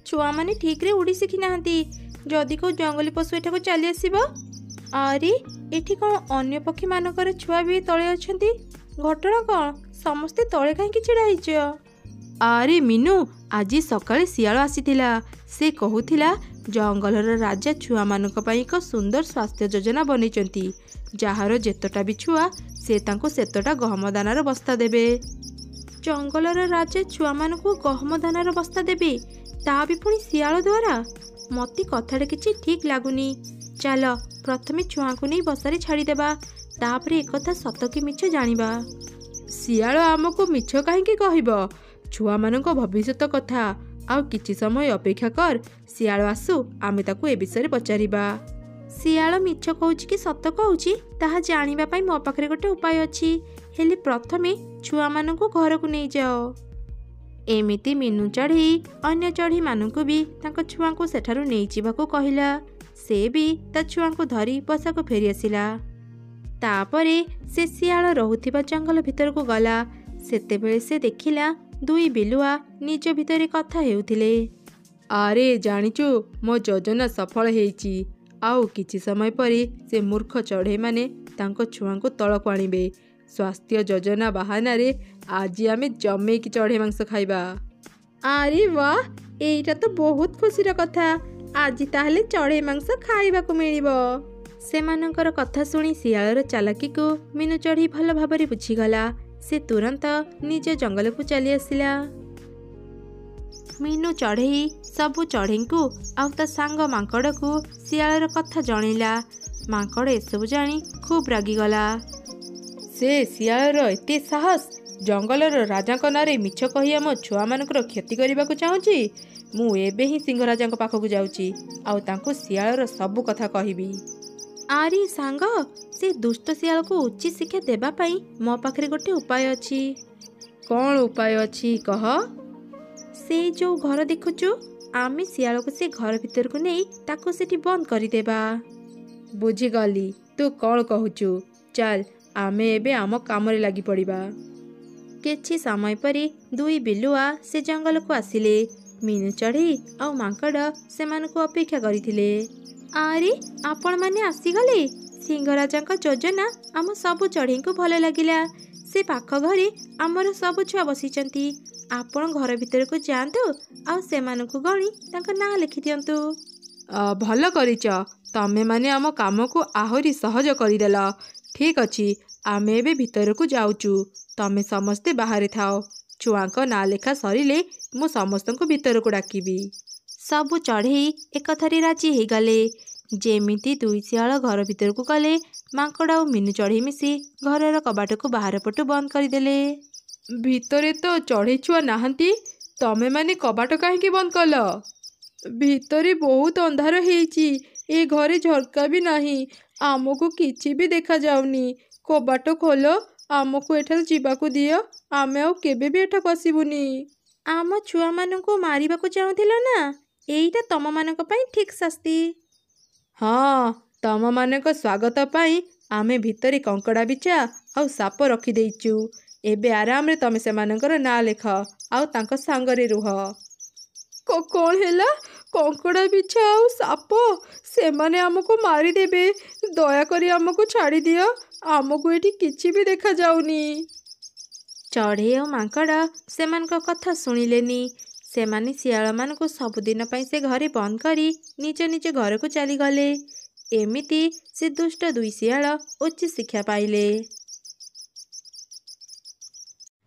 ଛୁଆମାନେ ଠିକ୍ରେ ଉଡ଼ି ଶିଖିନାହାନ୍ତି। ଯଦି କେଉଁ ଜଙ୍ଗଲୀ ପଶୁ ଏଠାକୁ ଚାଲି ଆସିବ। ଆରେ ଏଠି କ'ଣ ଅନ୍ୟ ପକ୍ଷୀମାନଙ୍କର ଛୁଆ ବି ତଳେ ଅଛନ୍ତି? ଘଟଣା କ'ଣ? ସମସ୍ତେ ତଳେ କାହିଁକି ଛିଡ଼ା ହେଇଛ? ଆରେ ମିନୁ, ଆଜି ସକାଳେ ଶିଆଳ ଆସିଥିଲା। ସେ କହୁଥିଲା ଜଙ୍ଗଲର ରାଜା ଛୁଆମାନଙ୍କ ପାଇଁ ଏକ ସୁନ୍ଦର ସ୍ୱାସ୍ଥ୍ୟ ଯୋଜନା ବନେଇଛନ୍ତି। ଯାହାର ଯେତଟା ବି ଛୁଆ, ସେ ତାଙ୍କୁ ସେତଟା ଗହମ ଦାନାର ବସ୍ତା ଦେବେ। ଜଙ୍ଗଲର ରାଜା ଛୁଆମାନଙ୍କୁ ଗହମ ଦାନାର ବସ୍ତା ଦେବେ, ତା ବି ପୁଣି ଶିଆଳ ଦ୍ୱାରା? ମୋତେ କଥାଟା କିଛି ଠିକ୍ ଲାଗୁନି। ଚାଲ ପ୍ରଥମେ ଛୁଆଙ୍କୁ ନେଇ ବସାରେ ଛାଡ଼ିଦେବା, ତାପରେ ଏକଥା ସତ କି ମିଛ ଜାଣିବା। ଶିଆଳ ଆମକୁ ମିଛ କାହିଁକି କହିବ? ଛୁଆମାନଙ୍କ ଭବିଷ୍ୟତ କଥା ଆଉ କିଛି ସମୟ ଅପେକ୍ଷା କର, ଶିଆଳ ଆସୁ ଆମେ ତାକୁ ଏ ବିଷୟରେ ପଚାରିବା। ଶିଆଳ ମିଛ କହୁଛି କି ସତ କହୁଛି ତାହା ଜାଣିବା ପାଇଁ ମୋ ପାଖରେ ଗୋଟେ ଉପାୟ ଅଛି। ହେଲେ ପ୍ରଥମେ ଛୁଆମାନଙ୍କୁ ଘରକୁ ନେଇଯାଅ। ଏମିତି ମିନୁ ଚଢ଼େଇ ଅନ୍ୟ ଚଢ଼େଇମାନଙ୍କୁ ବି ତାଙ୍କ ଛୁଆଙ୍କୁ ସେଠାରୁ ନେଇଯିବାକୁ କହିଲା। ସେ ବି ତା ଛୁଆଙ୍କୁ ଧରି ବସାକୁ ଫେରିଆସିଲା। ତାପରେ ସେ ଶିଆଳ ରହୁଥିବା ଜଙ୍ଗଲ ଭିତରକୁ ଗଲା। ସେତେବେଳେ ସେ ଦେଖିଲା ଦୁଇ ବିଲୁଆ ନିଜ ଭିତରେ କଥା ହେଉଥିଲେ। ଆରେ ଜାଣିଛୁ, ମୋ ଯୋଜନା ସଫଳ ହେଇଛି। ଆଉ କିଛି ସମୟ ପରେ ସେ ମୂର୍ଖ ଚଢ଼େଇମାନେ ତାଙ୍କ ଛୁଆଙ୍କୁ ତଳକୁ ଆଣିବେ। ସ୍ୱାସ୍ଥ୍ୟ ଯୋଜନା ବାହାନାରେ ଆଜି ଆମେ ଜମେଇକି ଚଢ଼େଇ ମାଂସ ଖାଇବା। ଆରେ ବାଃ, ଏଇଟା ତ ବହୁତ ଖୁସିର କଥା। ଆଜି ତାହେଲେ ଚଢ଼େଇ ମାଂସ ଖାଇବାକୁ ମିଳିବ। ସେମାନଙ୍କର କଥା ଶୁଣି ଶିଆଳର ଚାଲାକିକୁ ମିନୁ ଚଢ଼େଇ ଭଲ ଭାବରେ ବୁଝିଗଲା। ସେ ତୁରନ୍ତ ନିଜ ଜଙ୍ଗଲକୁ ଚାଲି ଆସିଲା। ମିନୁ ଚଢ଼େଇ ସବୁ ଚଢ଼େଇଙ୍କୁ ଆଉ ତା ସାଙ୍ଗ ମାଙ୍କଡ଼କୁ ଶିଆଳର କଥା ଜଣେଇଲା। ମାଙ୍କଡ଼ ଏସବୁ ଜାଣି ଖୁବ୍ ରାଗିଗଲା। ସେ ଶିଆଳର ଏତେ ସାହସ! ଜଙ୍ଗଲର ରାଜାଙ୍କ ନାଁରେ ମିଛ କହି ଆମ ଛୁଆମାନଙ୍କର କ୍ଷତି କରିବାକୁ ଚାହୁଁଛି। ମୁଁ ଏବେ ହିଁ ସିଂହରାଜାଙ୍କ ପାଖକୁ ଯାଉଛି ଆଉ ତାଙ୍କୁ ଶିଆଳର ସବୁ କଥା କହିବି। ଆରେ ସାଙ୍ଗ, ସେ ଦୁଷ୍ଟ ଶିଆଳକୁ ଉଚିତ ଶିକ୍ଷା ଦେବା ପାଇଁ ମୋ ପାଖରେ ଗୋଟେ ଉପାୟ ଅଛି। କ'ଣ ଉପାୟ ଅଛି କହ? ସେଇ ଯୋଉ ଘର ଦେଖୁଛୁ, ଆମେ ଶିଆଳକୁ ସେ ଘର ଭିତରକୁ ନେଇ ତାକୁ ସେଠି ବନ୍ଦ କରିଦେବା। ବୁଝିଗଲି, ତୁ କ'ଣ କହୁଛୁ। ଚାଲ ଆମେ ଏବେ ଆମ କାମରେ ଲାଗି ପଡ଼ିବା। କିଛି ସମୟ ପରେ ଦୁଇ ବିଲୁଆ ସେ ଜଙ୍ଗଲକୁ ଆସିଲେ। ମିନୁ ଚଢ଼େଇ ଆଉ ମାଙ୍କଡ଼ ସେମାନଙ୍କୁ ଅପେକ୍ଷା କରିଥିଲେ। ଆରେ ଆପଣମାନେ ଆସିଗଲେ। ସିଂହରାଜାଙ୍କ ଯୋଜନା ଆମ ସବୁ ଚଢ଼େଇଙ୍କୁ ଭଲ ଲାଗିଲା। ସେ ପାଖ ଘରେ ଆମର ସବୁ ଛୁଆ ବସିଛନ୍ତି। ଆପଣ ଘର ଭିତରକୁ ଯାଆନ୍ତୁ ଆଉ ସେମାନଙ୍କୁ ଗଣି ତାଙ୍କ ନାଁ ଲେଖିଦିଅନ୍ତୁ। ଭଲ କରିଛ। ତମେମାନେ ଆମ କାମକୁ ଆହୁରି ସହଜ କରିଦେଲ। ଠିକ୍ ଅଛି, ଆମେ ଏବେ ଭିତରକୁ ଯାଉଛୁ। ତମେ ସମସ୍ତେ ବାହାରେ ଥାଅ। ଛୁଆଙ୍କ ନାଁ ଲେଖା ସରିଲେ ମୁଁ ସମସ୍ତଙ୍କୁ ଭିତରକୁ ଡାକିବି। ସବୁ ଚଢ଼େଇ ଏକଥାରେ ରାଜି ହେଇଗଲେ। ଯେମିତି ଦୁଇ ଶିଆଳ ଘର ଭିତରକୁ ଗଲେ, ମାଙ୍କଡ଼ ଆଉ ମିନୁ ଚଢ଼େଇ ମିଶି ଘରର କବାଟକୁ ବାହାର ପଟୁ ବନ୍ଦ କରିଦେଲେ। ଭିତରେ ତ ଚଢ଼େଇ ଛୁଆ ନାହାନ୍ତି, ତମେମାନେ କବାଟ କାହିଁକି ବନ୍ଦ କଲ? ଭିତରେ ବହୁତ ଅନ୍ଧାର ହେଇଛି। ଏ ଘରେ ଝରକା ବି ନାହିଁ। ଆମକୁ କିଛି ବି ଦେଖାଯାଉନି। କବାଟ ଖୋଲ, ଆମକୁ ଏଠାରୁ ଯିବାକୁ ଦିଅ। ଆମେ ଆଉ କେବେ ବି ଏଠାକୁ ଆସିବୁନି। ଆମ ଛୁଆମାନଙ୍କୁ ମାରିବାକୁ ଚାହୁଁଥିଲ ନା? ଏଇଟା ତମମାନଙ୍କ ପାଇଁ ଠିକ୍ ଶାସ୍ତି। ହଁ, ତମମାନଙ୍କ ସ୍ୱାଗତ ପାଇଁ ଆମେ ଭିତରେ କଙ୍କଡ଼ା ବିଛା ଆଉ ସାପ ରଖିଦେଇଛୁ। ଏବେ ଆରାମରେ ତମେ ସେମାନଙ୍କର ନାଁ ଲେଖ ଆଉ ତାଙ୍କ ସାଙ୍ଗରେ ରୁହ। କ'ଣ ହେଲା? କଙ୍କଡ଼ା ବିଛା ଆଉ ସାପ? ସେମାନେ ଆମକୁ ମାରିଦେବେ। ଦୟାକରି ଆମକୁ ଛାଡ଼ିଦିଅ। ଆମକୁ ଏଠି କିଛି ବି ଦେଖାଯାଉନି। ଚଢ଼େଇ ଆଉ ମାଙ୍କଡ଼ ସେମାନଙ୍କ କଥା ଶୁଣିଲେନି। ସେମାନେ ଶିଆଳମାନଙ୍କୁ ସବୁଦିନ ପାଇଁ ସେ ଘରେ ବନ୍ଦ କରି ନିଜ ନିଜ ଘରକୁ ଚାଲିଗଲେ। ଏମିତି ସେ ଦୁଷ୍ଟ ଦୁଇ ଶିଆଳ ଉଚିତ ଶିକ୍ଷା ପାଇଲେ।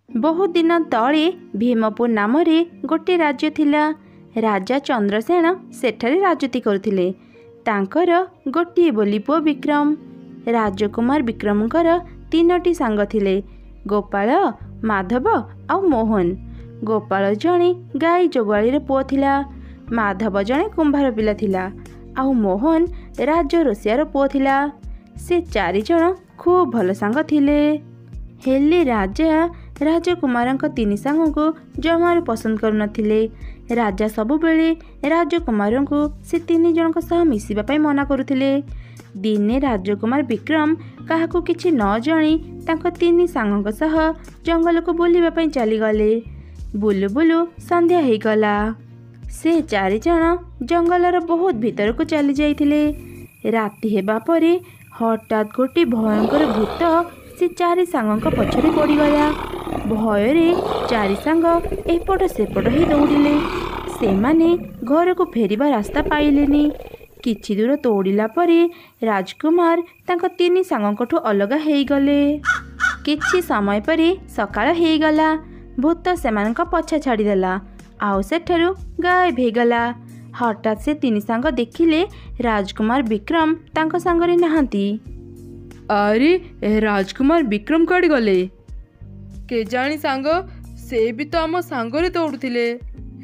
ବହୁତ ଦିନ ତଳେ ଭୀମପୁର ନାମରେ ଗୋଟିଏ ରାଜ୍ୟ ଥିଲା। ରାଜା ଚନ୍ଦ୍ରସେନ ସେଠାରେ ରାଜୁତି କରୁଥିଲେ। ତାଙ୍କର ଗୋଟିଏ ବୋଲି ପୁଅ ବିକ୍ରମ। ରାଜକୁମାର ବିକ୍ରମଙ୍କର 3ଟି ସାଙ୍ଗ ଥିଲେ, ଗୋପାଳ, ମାଧବ ଆଉ ମୋହନ। ଗୋପାଳ ଜଣେ ଗାଈ ଯୋଗାଳିର ପୁଅ ଥିଲା। ମାଧବ ଜଣେ କୁମ୍ଭାର ପିଲା ଥିଲା ଆଉ ମୋହନ ରାଜ ରୋଷିଆର ପୁଅ ଥିଲା। ସେ 4 ଜଣ ଖୁବ୍ ଭଲ ସାଙ୍ଗ ଥିଲେ। ହେଲେ ରାଜା ରାଜକୁମାରଙ୍କ 3 ସାଙ୍ଗଙ୍କୁ ଜମାରୁ ପସନ୍ଦ କରୁନଥିଲେ। ରାଜା ସବୁବେଳେ ରାଜକୁମାରଙ୍କୁ ସେ 3 ଜଣଙ୍କ ସହ ମିଶିବା ପାଇଁ ମନା କରୁଥିଲେ। ଦିନେ ରାଜକୁମାର ବିକ୍ରମ କାହାକୁ କିଛି ନ ଜଣେଇ ତାଙ୍କ 3 ସାଙ୍ଗଙ୍କ ସହ ଜଙ୍ଗଲକୁ ବୁଲିବା ପାଇଁ ଚାଲିଗଲେ। ବୁଲୁ ବୁଲୁ ସନ୍ଧ୍ୟା ହେଇଗଲା। ସେ 4 ଜଣ ଜଙ୍ଗଲର ବହୁତ ଭିତରକୁ ଚାଲି ଯାଇଥିଲେ। ରାତି ହେବା ପରେ ହଠାତ୍ ଗୋଟିଏ ଭୟଙ୍କର ଭୂତ ସେ 4 ସାଙ୍ଗଙ୍କ ପଛରେ ପଡ଼ିଗଲା। ଭୟରେ 4 ସାଙ୍ଗ ଏପଟ ସେପଟ ହେଇ ଦୌଡ଼ିଲେ। ସେମାନେ ଘରକୁ ଫେରିବା ରାସ୍ତା ପାଇଲେନି। କିଛି ଦୂର ଦୌଡ଼ିଲା ପରେ ରାଜକୁମାର ତାଙ୍କ 3 ସାଙ୍ଗଙ୍କଠୁ ଅଲଗା ହେଇଗଲେ। କିଛି ସମୟ ପରେ ସକାଳ ହେଇଗଲା। ଭୂତ ସେମାନଙ୍କ ପଛ ଛାଡ଼ିଦେଲା ଆଉ ସେଠାରୁ ଗାୟବ ହେଇଗଲା। ହଠାତ୍ ସେ 3 ସାଙ୍ଗ ଦେଖିଲେ ରାଜକୁମାର ବିକ୍ରମ ତାଙ୍କ ସାଙ୍ଗରେ ନାହାନ୍ତି। ଆରେ ରାଜକୁମାର ବିକ୍ରମ କୁଆଡ଼େ ଗଲେ? କେଜାଣି ସାଙ୍ଗ, ସେ ବି ତ ଆମ ସାଙ୍ଗରେ ଦୌଡ଼ୁଥିଲେ।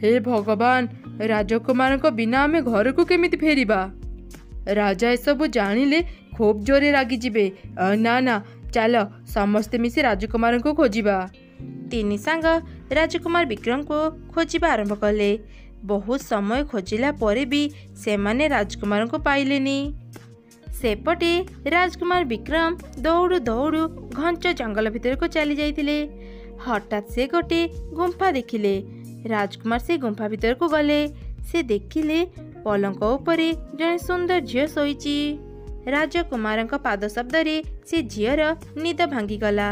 हे भगवान, राजकुमारଙ୍କ ବିନା ଆମେ ଘରକୁ କେମିତି ଫେରିବା? ରାଜା ଏସବୁ ଜାଣିଲେ ଖୁବ୍ ଜୋରେ ରାଗିଯିବେ। ନା ନା, ଚାଲ ସମସ୍ତେ ମିଶି ରାଜକୁମାରଙ୍କୁ ଖୋଜିବା। ତିନି ସାଙ୍ଗ ରାଜକୁମାର ବିକ୍ରମକୁ ଖୋଜିବା ଆରମ୍ଭ କଲେ। ବହୁତ ସମୟ ଖୋଜିଲା ପରେ ବି ସେମାନେ ରାଜକୁମାରଙ୍କୁ ପାଇଲେନି। ସେପଟେ ରାଜକୁମାର ବିକ୍ରମ ଦୌଡ଼ୁ ଦୌଡ଼ୁ ଘଞ୍ଚ ଜଙ୍ଗଲ ଭିତରକୁ ଚାଲି ଯାଇଥିଲେ। ହଠାତ୍ ସେ ଗୋଟେ ଗୁମ୍ଫା ଦେଖିଲେ। ରାଜକୁମାର ସେ ଗୁମ୍ଫା ଭିତରକୁ ଗଲେ। ସେ ଦେଖିଲେ ପଲଙ୍କ ଉପରେ ଜଣେ ସୁନ୍ଦର ଝିଅ ଶୋଇଛି। ରାଜକୁମାରଙ୍କ ପାଦ ଶବ୍ଦରେ ସେ ଝିଅର ନିଦ ଭାଙ୍ଗିଗଲା।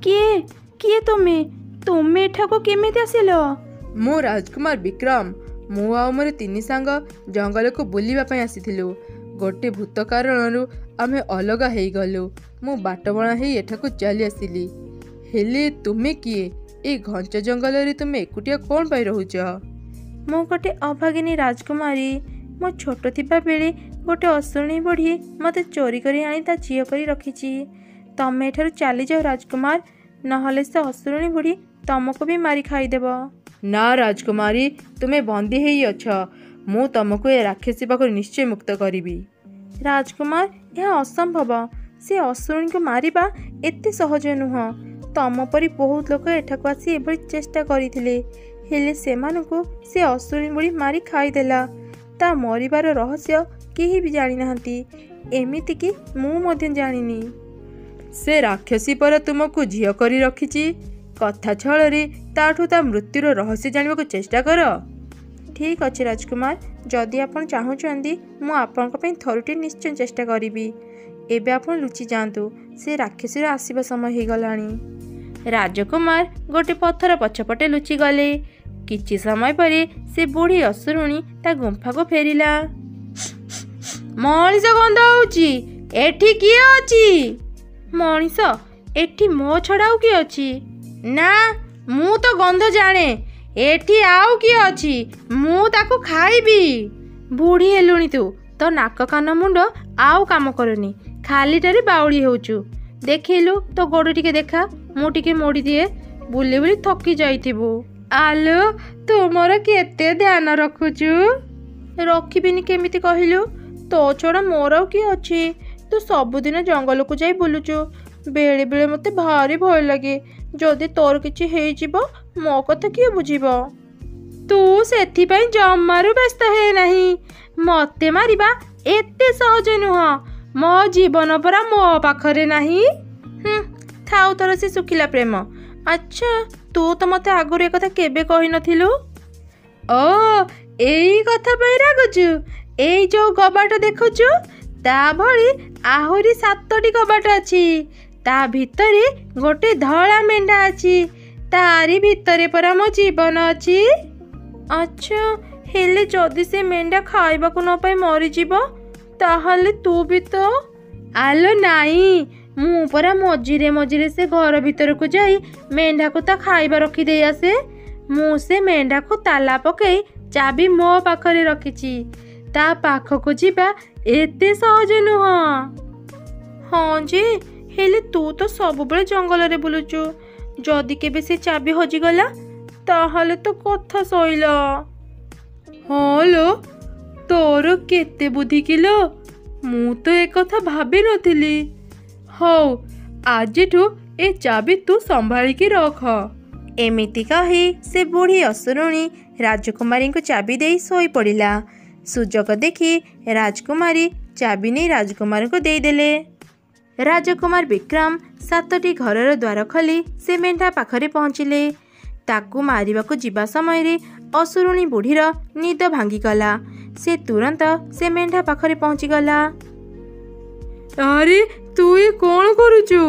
କିଏ କିଏ ତୁମେ? ତୁମେ ଏଠାକୁ କେମିତି ଆସିଲ? ମୁଁ ରାଜକୁମାର ବିକ୍ରମ। ମୁଁ ଆଉ ମୋର ତିନି ସାଙ୍ଗ ଜଙ୍ଗଲକୁ ବୁଲିବା ପାଇଁ ଆସିଥିଲୁ। ଗୋଟେ ଭୂତ କାରଣରୁ ଆମେ ଅଲଗା ହେଇଗଲୁ। ମୁଁ ବାଟବଣା ହେଇ ଏଠାକୁ ଚାଲି ଆସିଲି। ହେଲେ ତୁମେ କିଏ? ଏ ଘଞ୍ଚ ଜଙ୍ଗଲରେ ତୁମେ ଏକୁଟିଆ କ'ଣ ପାଇଁ ରହୁଛ? ମୁଁ ଗୋଟେ ଅଭାଗିନୀ ରାଜକୁମାରୀ। ମୁଁ ଛୋଟ ଥିବା ବେଳେ ଗୋଟେ ଅଶୁଣୀ ବୁଢ଼ୀ ମୋତେ ଚୋରି କରି ଆଣି ତା ଝିଅ କରି ରଖିଛି। ତମେ ଏଠାରୁ ଚାଲିଯାଅ ରାଜକୁମାର, ନହେଲେ ସେ ଅଶୁଣୀ ବୁଢ଼ୀ ତମକୁ ବି ମାରି ଖାଇଦେବ। ନା ରାଜକୁମାରୀ, ତୁମେ ବନ୍ଦୀ ହେଇ ଅଛ। ମୁଁ ତମକୁ ଏ ରାକ୍ଷସୀ ପାଖରୁ ନିଶ୍ଚୟ ମୁକ୍ତ କରିବି। ରାଜକୁମାର, ଏହା ଅସମ୍ଭବ। ସେ ଅଶୁଣୀଙ୍କୁ ମାରିବା ଏତେ ସହଜ ନୁହଁ। ତମ ପରି ବହୁତ ଲୋକ ଏଠାକୁ ଆସି ଏଭଳି ଚେଷ୍ଟା କରିଥିଲେ, ହେଲେ ସେମାନଙ୍କୁ ସେ ଅଶୁଣୀ ବୁଢ଼ୀ ମାରି ଖାଇଦେଲା। ତା ମରିବାର ରହସ୍ୟ କେହି ବି ଜାଣିନାହାନ୍ତି, ଏମିତିକି ମୁଁ ମଧ୍ୟ ଜାଣିନି। ସେ ରାକ୍ଷସୀ ପରା ତୁମକୁ ଝିଅ କରି ରଖିଛି। କଥା ଛଳରେ ତାଠୁ ତା ମୃତ୍ୟୁର ରହସ୍ୟ ଜାଣିବାକୁ ଚେଷ୍ଟା କର। ଠିକ୍ ଅଛି ରାଜକୁମାର, ଯଦି ଆପଣ ଚାହୁଁଛନ୍ତି ମୁଁ ଆପଣଙ୍କ ପାଇଁ ଥରୁଟି ନିଶ୍ଚୟ ଚେଷ୍ଟା କରିବି। ଏବେ ଆପଣ ଲୁଚି ଯାଆନ୍ତୁ, ସେ ରାକ୍ଷସୀର ଆସିବା ସମୟ ହେଇଗଲାଣି। ରାଜକୁମାର ଗୋଟେ ପଥର ପଛପଟେ ଲୁଚିଗଲେ। କିଛି ସମୟ ପରେ ସେ ବୁଢ଼ୀ ଅଶୁରୁଣୀ ତା ଗୁମ୍ଫାକୁ ଫେରିଲା। ମଣିଷ ଗନ୍ଧ ହେଉଛି, ଏଠି କିଏ ଅଛି? ମଣିଷ? ଏଠି ମୋ ଛଡ଼ା ଆଉ କିଏ ଅଛି? ନା, ମୁଁ ତ ଗନ୍ଧ ଜାଣେ। ଏଠି ଆଉ କିଏ ଅଛି? ମୁଁ ତାକୁ ଖାଇବି। ବୁଢ଼ୀ ହେଲୁଣି ତୁ, ତୋ ନାକ କାନ ମୁଣ୍ଡ ଆଉ କାମ କରୁନି, ଖାଲିଟାରେ ବାଉଳି ହେଉଛୁ। ଦେଖିଲୁ ତୋ ଗୋଡ଼ ଟିକେ ଦେଖା, ମୁଁ ଟିକେ ମୋଡ଼ି ଦିଏ। ବୁଲି ବୁଲି ଥକି ଯାଇଥିବୁ। ଆଲୋ, ତୁମର କେତେ ଧ୍ୟାନ ରଖୁଛୁ। ରଖିବିନି କେମିତି କହିଲୁ? ତୋ ଛଡ଼ା ମୋର ଆଉ କିଏ ଅଛି? ତୁ ସବୁଦିନ ଜଙ୍ଗଲକୁ ଯାଇ ବୁଲୁଛୁ। ବେଳେ ବେଳେ ମୋତେ ଭାରି ଭୟ ଲାଗେ। ଯଦି ତୋର କିଛି ହେଇଯିବ, ମୋ କଥା କିଏ ବୁଝିବ? ତୁ ସେଥିପାଇଁ ଜମାରୁ ବ୍ୟସ୍ତ ହେ ନାହିଁ। ମୋତେ ମାରିବା ଏତେ ସହଜ ନୁହଁ। ମୋ ଜୀବନ ପରା ମୋ ପାଖରେ ନାହିଁ। ଥାଉ ତୋର ସେ ଶୁଖିଲା ପ୍ରେମ। ଆଚ୍ଛା, ତୁ ତ ମୋତେ ଆଗରୁ ଏ କଥା କେବେ କହିନଥିଲୁ? ଓ, ଏଇ କଥା ପାଇଁ ରାଗୁଛୁ? ଏଇ ଯୋଉ କବାଟ ଦେଖୁଛୁ, ତା ଭଳି ଆହୁରି 7ଟି କବାଟ ଅଛି। ତା ଭିତରେ ଗୋଟେ ଧଳା ମେଣ୍ଢା ଅଛି। ତାରି ଭିତରେ ପରା ମୋ ଜୀବନ ଅଛି। ଆଚ୍ଛା, ହେଲେ ଯଦି ସେ ମେଣ୍ଢା ଖାଇବାକୁ ନ ପାଇ ମରିଯିବ, ତାହେଲେ ତୁ ବି ତ? ଆଲୋ ନାଇଁ, ମୁଁ ପରା ମଝିରେ ମଝିରେ ସେ ଘର ଭିତରକୁ ଯାଇ ମେଣ୍ଢାକୁ ତା ଖାଇବା ରଖିଦେଇ ଆସେ। ମୁଁ ସେ ମେଣ୍ଢାକୁ ତାଲା ପକେଇ ଚାବି ମୋ ପାଖରେ ରଖିଛି। ତା ପାଖକୁ ଯିବା ଏତେ ସହଜ ନୁହଁ। ହଁ ଯେ, ହେଲେ ତୁ ତ ସବୁବେଳେ ଜଙ୍ଗଲରେ ବୁଲୁଛୁ। ଯଦି କେବେ ସେ ଚାବି ହଜିଗଲା, ତାହେଲେ ତ କଥା ସଇଲା। ହଁ ଲୋ, ତୋର କେତେ ବୁଦ୍ଧି କିଲୋ। ମୁଁ ତ ଏକଥା ଭାବିନଥିଲି। ହଉ, ଆଜିଠୁ ଏ ଚାବି ତୁ ସମ୍ଭାଳିକି ରଖ। ଏମିତି କହି ସେ ବୁଢ଼ୀ ଅଶୁରୁଣୀ ରାଜକୁମାରୀଙ୍କୁ ଚାବି ଦେଇ ଶୋଇପଡ଼ିଲା। ସୁଯୋଗ ଦେଖି ରାଜକୁମାରୀ ଚାବି ନେଇ ରାଜକୁମାରଙ୍କୁ ଦେଇଦେଲେ। ରାଜକୁମାର ବିକ୍ରମ 7ଟି ଘରର ଦ୍ୱାର ଖୋଲି ସେ ମେଣ୍ଢା ପାଖରେ ପହଞ୍ଚିଲେ। ତାକୁ ମାରିବାକୁ ଯିବା ସମୟରେ ଅଶୁରୁଣୀ ବୁଢ଼ୀର ନିଦ ଭାଙ୍ଗିଗଲା। ସେ ତୁରନ୍ତ ସେ ମେଣ୍ଢା ପାଖରେ ପହଞ୍ଚିଗଲା। ଆରେ, ତୁ ଏ କ'ଣ କରୁଛୁ?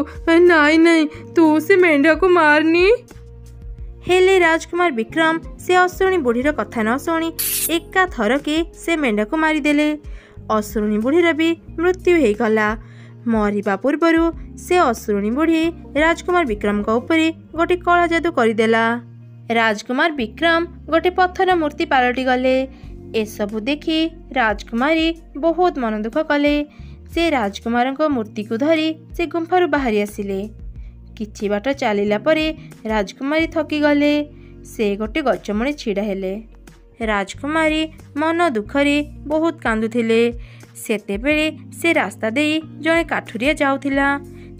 ନାଇଁ ନାଇଁ, ତୁ ସେ ମେଣ୍ଢାକୁ ମାରନି। ହେଲେ ରାଜକୁମାର ବିକ୍ରମ ସେ ଅଶୁରୁଣୀ ବୁଢ଼ୀର କଥା ନ ଶୁଣି ଏକାଥରକେ ସେ ମେଣ୍ଢାକୁ ମାରିଦେଲେ। ଅଶୁରୁଣୀ ବୁଢ଼ୀର ବି ମୃତ୍ୟୁ ହେଇଗଲା। ମରିବା ପୂର୍ବରୁ ସେ ଅଶୁରୁଣୀ ବୁଢ଼ୀ ରାଜକୁମାର ବିକ୍ରମଙ୍କ ଉପରେ ଗୋଟେ କଳା ଯାଦୁ କରିଦେଲା। ରାଜକୁମାର ବିକ୍ରମ ଗୋଟେ ପଥର ମୂର୍ତ୍ତି ପାଲଟି ଗଲେ। ଏସବୁ ଦେଖି ରାଜକୁମାରୀ ବହୁତ ମନ ଦୁଃଖ କଲେ। ସେ ରାଜକୁମାରଙ୍କ ମୂର୍ତ୍ତିକୁ ଧରି ସେ ଗୁମ୍ଫାରୁ ବାହାରି ଆସିଲେ। କିଛି ବାଟ ଚାଲିଲା ପରେ ରାଜକୁମାରୀ ଥକିଗଲେ। ସେ ଗୋଟେ ଗଛ ମୂଳେ ଛିଡ଼ା ହେଲେ। ରାଜକୁମାରୀ ମନ ଦୁଃଖରେ ବହୁତ କାନ୍ଦୁଥିଲେ। ସେତେବେଳେ ସେ ରାସ୍ତା ଦେଇ ଜଣେ କାଠୁରିଆ ଯାଉଥିଲା।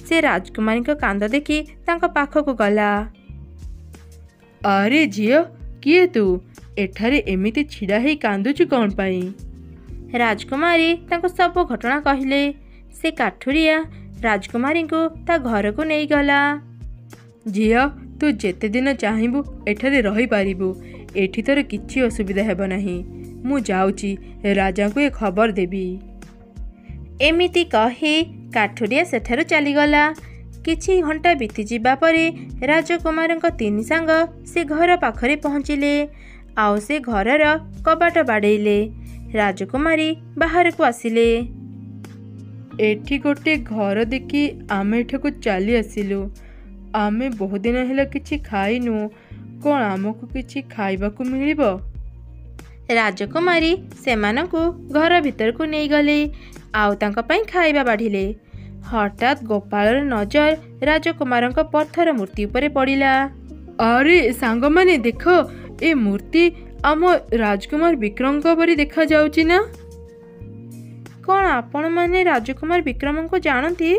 ସେ ରାଜକୁମାରୀଙ୍କ କାନ୍ଦ ଦେଖି ତାଙ୍କ ପାଖକୁ ଗଲା। ଆରେ ଝିଅ, କିଏ ତୁ? ଏଠାରେ ଏମିତି ଛିଡ଼ା ହେଇ କାନ୍ଦୁଛୁ କ'ଣ ପାଇଁ? ରାଜକୁମାରୀ ତାଙ୍କୁ ସବୁ ଘଟଣା କହିଲେ। ସେ କାଠୁରିଆ ରାଜକୁମାରୀଙ୍କୁ ତା ଘରକୁ ନେଇଗଲା। ଝିଅ, ତୁ ଯେତେ ଦିନ ଚାହିଁବୁ ଏଠାରେ ରହିପାରିବୁ। ଏଠି ତୋର କିଛି ଅସୁବିଧା ହେବ ନାହିଁ। ମୁଁ ଯାଉଛି, ରାଜାଙ୍କୁ ଏ ଖବର ଦେବି। ଏମିତି କହି କାଠୁରିଆ ସେଠାରୁ ଚାଲିଗଲା। କିଛି ଘଣ୍ଟା ବିତିଯିବା ପରେ ରାଜକୁମାରଙ୍କ ତିନି ସାଙ୍ଗ ସେ ଘର ପାଖରେ ପହଞ୍ଚିଲେ। ଆଉ ସେ ଘରର କବାଟ ବାଡ଼େଇଲେ। ରାଜକୁମାରୀ ବାହାରକୁ ଆସିଲେ। ଏଠି ଗୋଟେ ଘର ଦେଖି ଆମେ ଏଠାକୁ ଚାଲି ଆସିଲୁ। ଆମେ ବହୁତ ଦିନ ହେଲା କିଛି ଖାଇନୁ। କ'ଣ ଆମକୁ କିଛି ଖାଇବାକୁ ମିଳିବ? ରାଜକୁମାରୀ ସେମାନଙ୍କୁ ଘର ଭିତରକୁ ନେଇଗଲେ ଆଉ ତାଙ୍କ ପାଇଁ ଖାଇବା ବାଢ଼ିଲେ। ହଠାତ୍ ଗୋପାଳର ନଜର ରାଜକୁମାରଙ୍କ ପଥର ମୂର୍ତ୍ତି ଉପରେ ପଡ଼ିଲା। ଆରେ ସାଙ୍ଗମାନେ ଦେଖ, ଏ ମୂର୍ତ୍ତି ଆମ ରାଜକୁମାର ବିକ୍ରମଙ୍କ ପରି ଦେଖାଯାଉଛି ନା? କ'ଣ ଆପଣମାନେ ରାଜକୁମାର ବିକ୍ରମଙ୍କୁ ଜାଣନ୍ତି?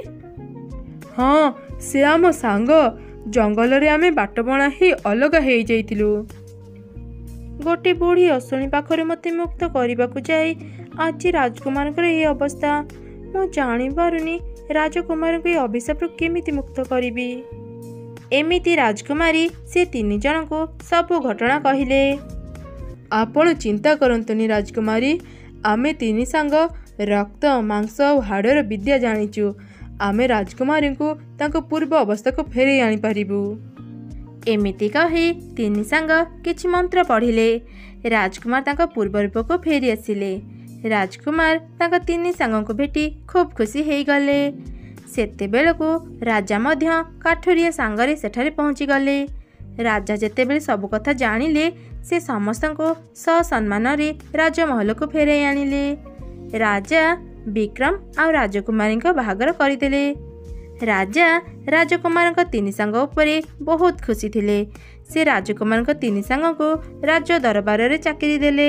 ହଁ, ସେ ଆମ ସାଙ୍ଗ। ଜଙ୍ଗଲରେ ଆମେ ବାଟବଣା ହେଇ ଅଲଗା ହେଇଯାଇଥିଲୁ। ଗୋଟେ ବୁଢ଼ୀ ଅଶୁଣୀ ପାଖରେ ମୋତେ ମୁକ୍ତ କରିବାକୁ ଯାଇ ଆଜି ରାଜକୁମାରଙ୍କର ଏହି ଅବସ୍ଥା। ମୁଁ ଜାଣିପାରୁନି ରାଜକୁମାରଙ୍କୁ ଏ ଅଭିଶାପରୁ କେମିତି ମୁକ୍ତ କରିବି। ଏମିତି ରାଜକୁମାରୀ ସେ ତିନି ଜଣଙ୍କୁ ସବୁ ଘଟଣା କହିଲେ। ଆପଣ ଚିନ୍ତା କରନ୍ତୁନି ରାଜକୁମାରୀ। ଆମେ ତିନି ସାଙ୍ଗ ରକ୍ତ, ମାଂସ ଆଉ ହାଡ଼ର ବିଦ୍ୟା ଜାଣିଛୁ। ଆମେ ରାଜକୁମାରୀଙ୍କୁ ତାଙ୍କ ପୂର୍ବ ଅବସ୍ଥାକୁ ଫେରାଇ ଆଣିପାରିବୁ। ଏମିତି କହି ତିନି ସାଙ୍ଗ କିଛି ମନ୍ତ୍ର ପଢ଼ିଲେ। ରାଜକୁମାର ତାଙ୍କ ପୂର୍ବ ରୂପକୁ ଫେରି ଆସିଲେ। ରାଜକୁମାର ତାଙ୍କ ତିନି ସାଙ୍ଗଙ୍କୁ ଭେଟି ଖୁବ୍ ଖୁସି ହେଇଗଲେ। ସେତେବେଳକୁ ରାଜା ମଧ୍ୟ କାଠୁରିଆ ସାଙ୍ଗରେ ସେଠାରେ ପହଞ୍ଚିଗଲେ। ରାଜା ଯେତେବେଳେ ସବୁ କଥା ଜାଣିଲେ, ସେ ସମସ୍ତଙ୍କୁ ସସମ୍ମାନରେ ରାଜମହଲକୁ ଫେରାଇ ଆଣିଲେ। ରାଜା ବିକ୍ରମ ଆଉ ରାଜକୁମାରୀଙ୍କ ବାହାଘର କରିଦେଲେ। ରାଜା ରାଜକୁମାରଙ୍କ ତିନି ସାଙ୍ଗ ଉପରେ ବହୁତ ଖୁସି ଥିଲେ। ସେ ରାଜକୁମାରଙ୍କ ତିନି ସାଙ୍ଗଙ୍କୁ ରାଜ ଦରବାରରେ ଚାକିରି ଦେଲେ।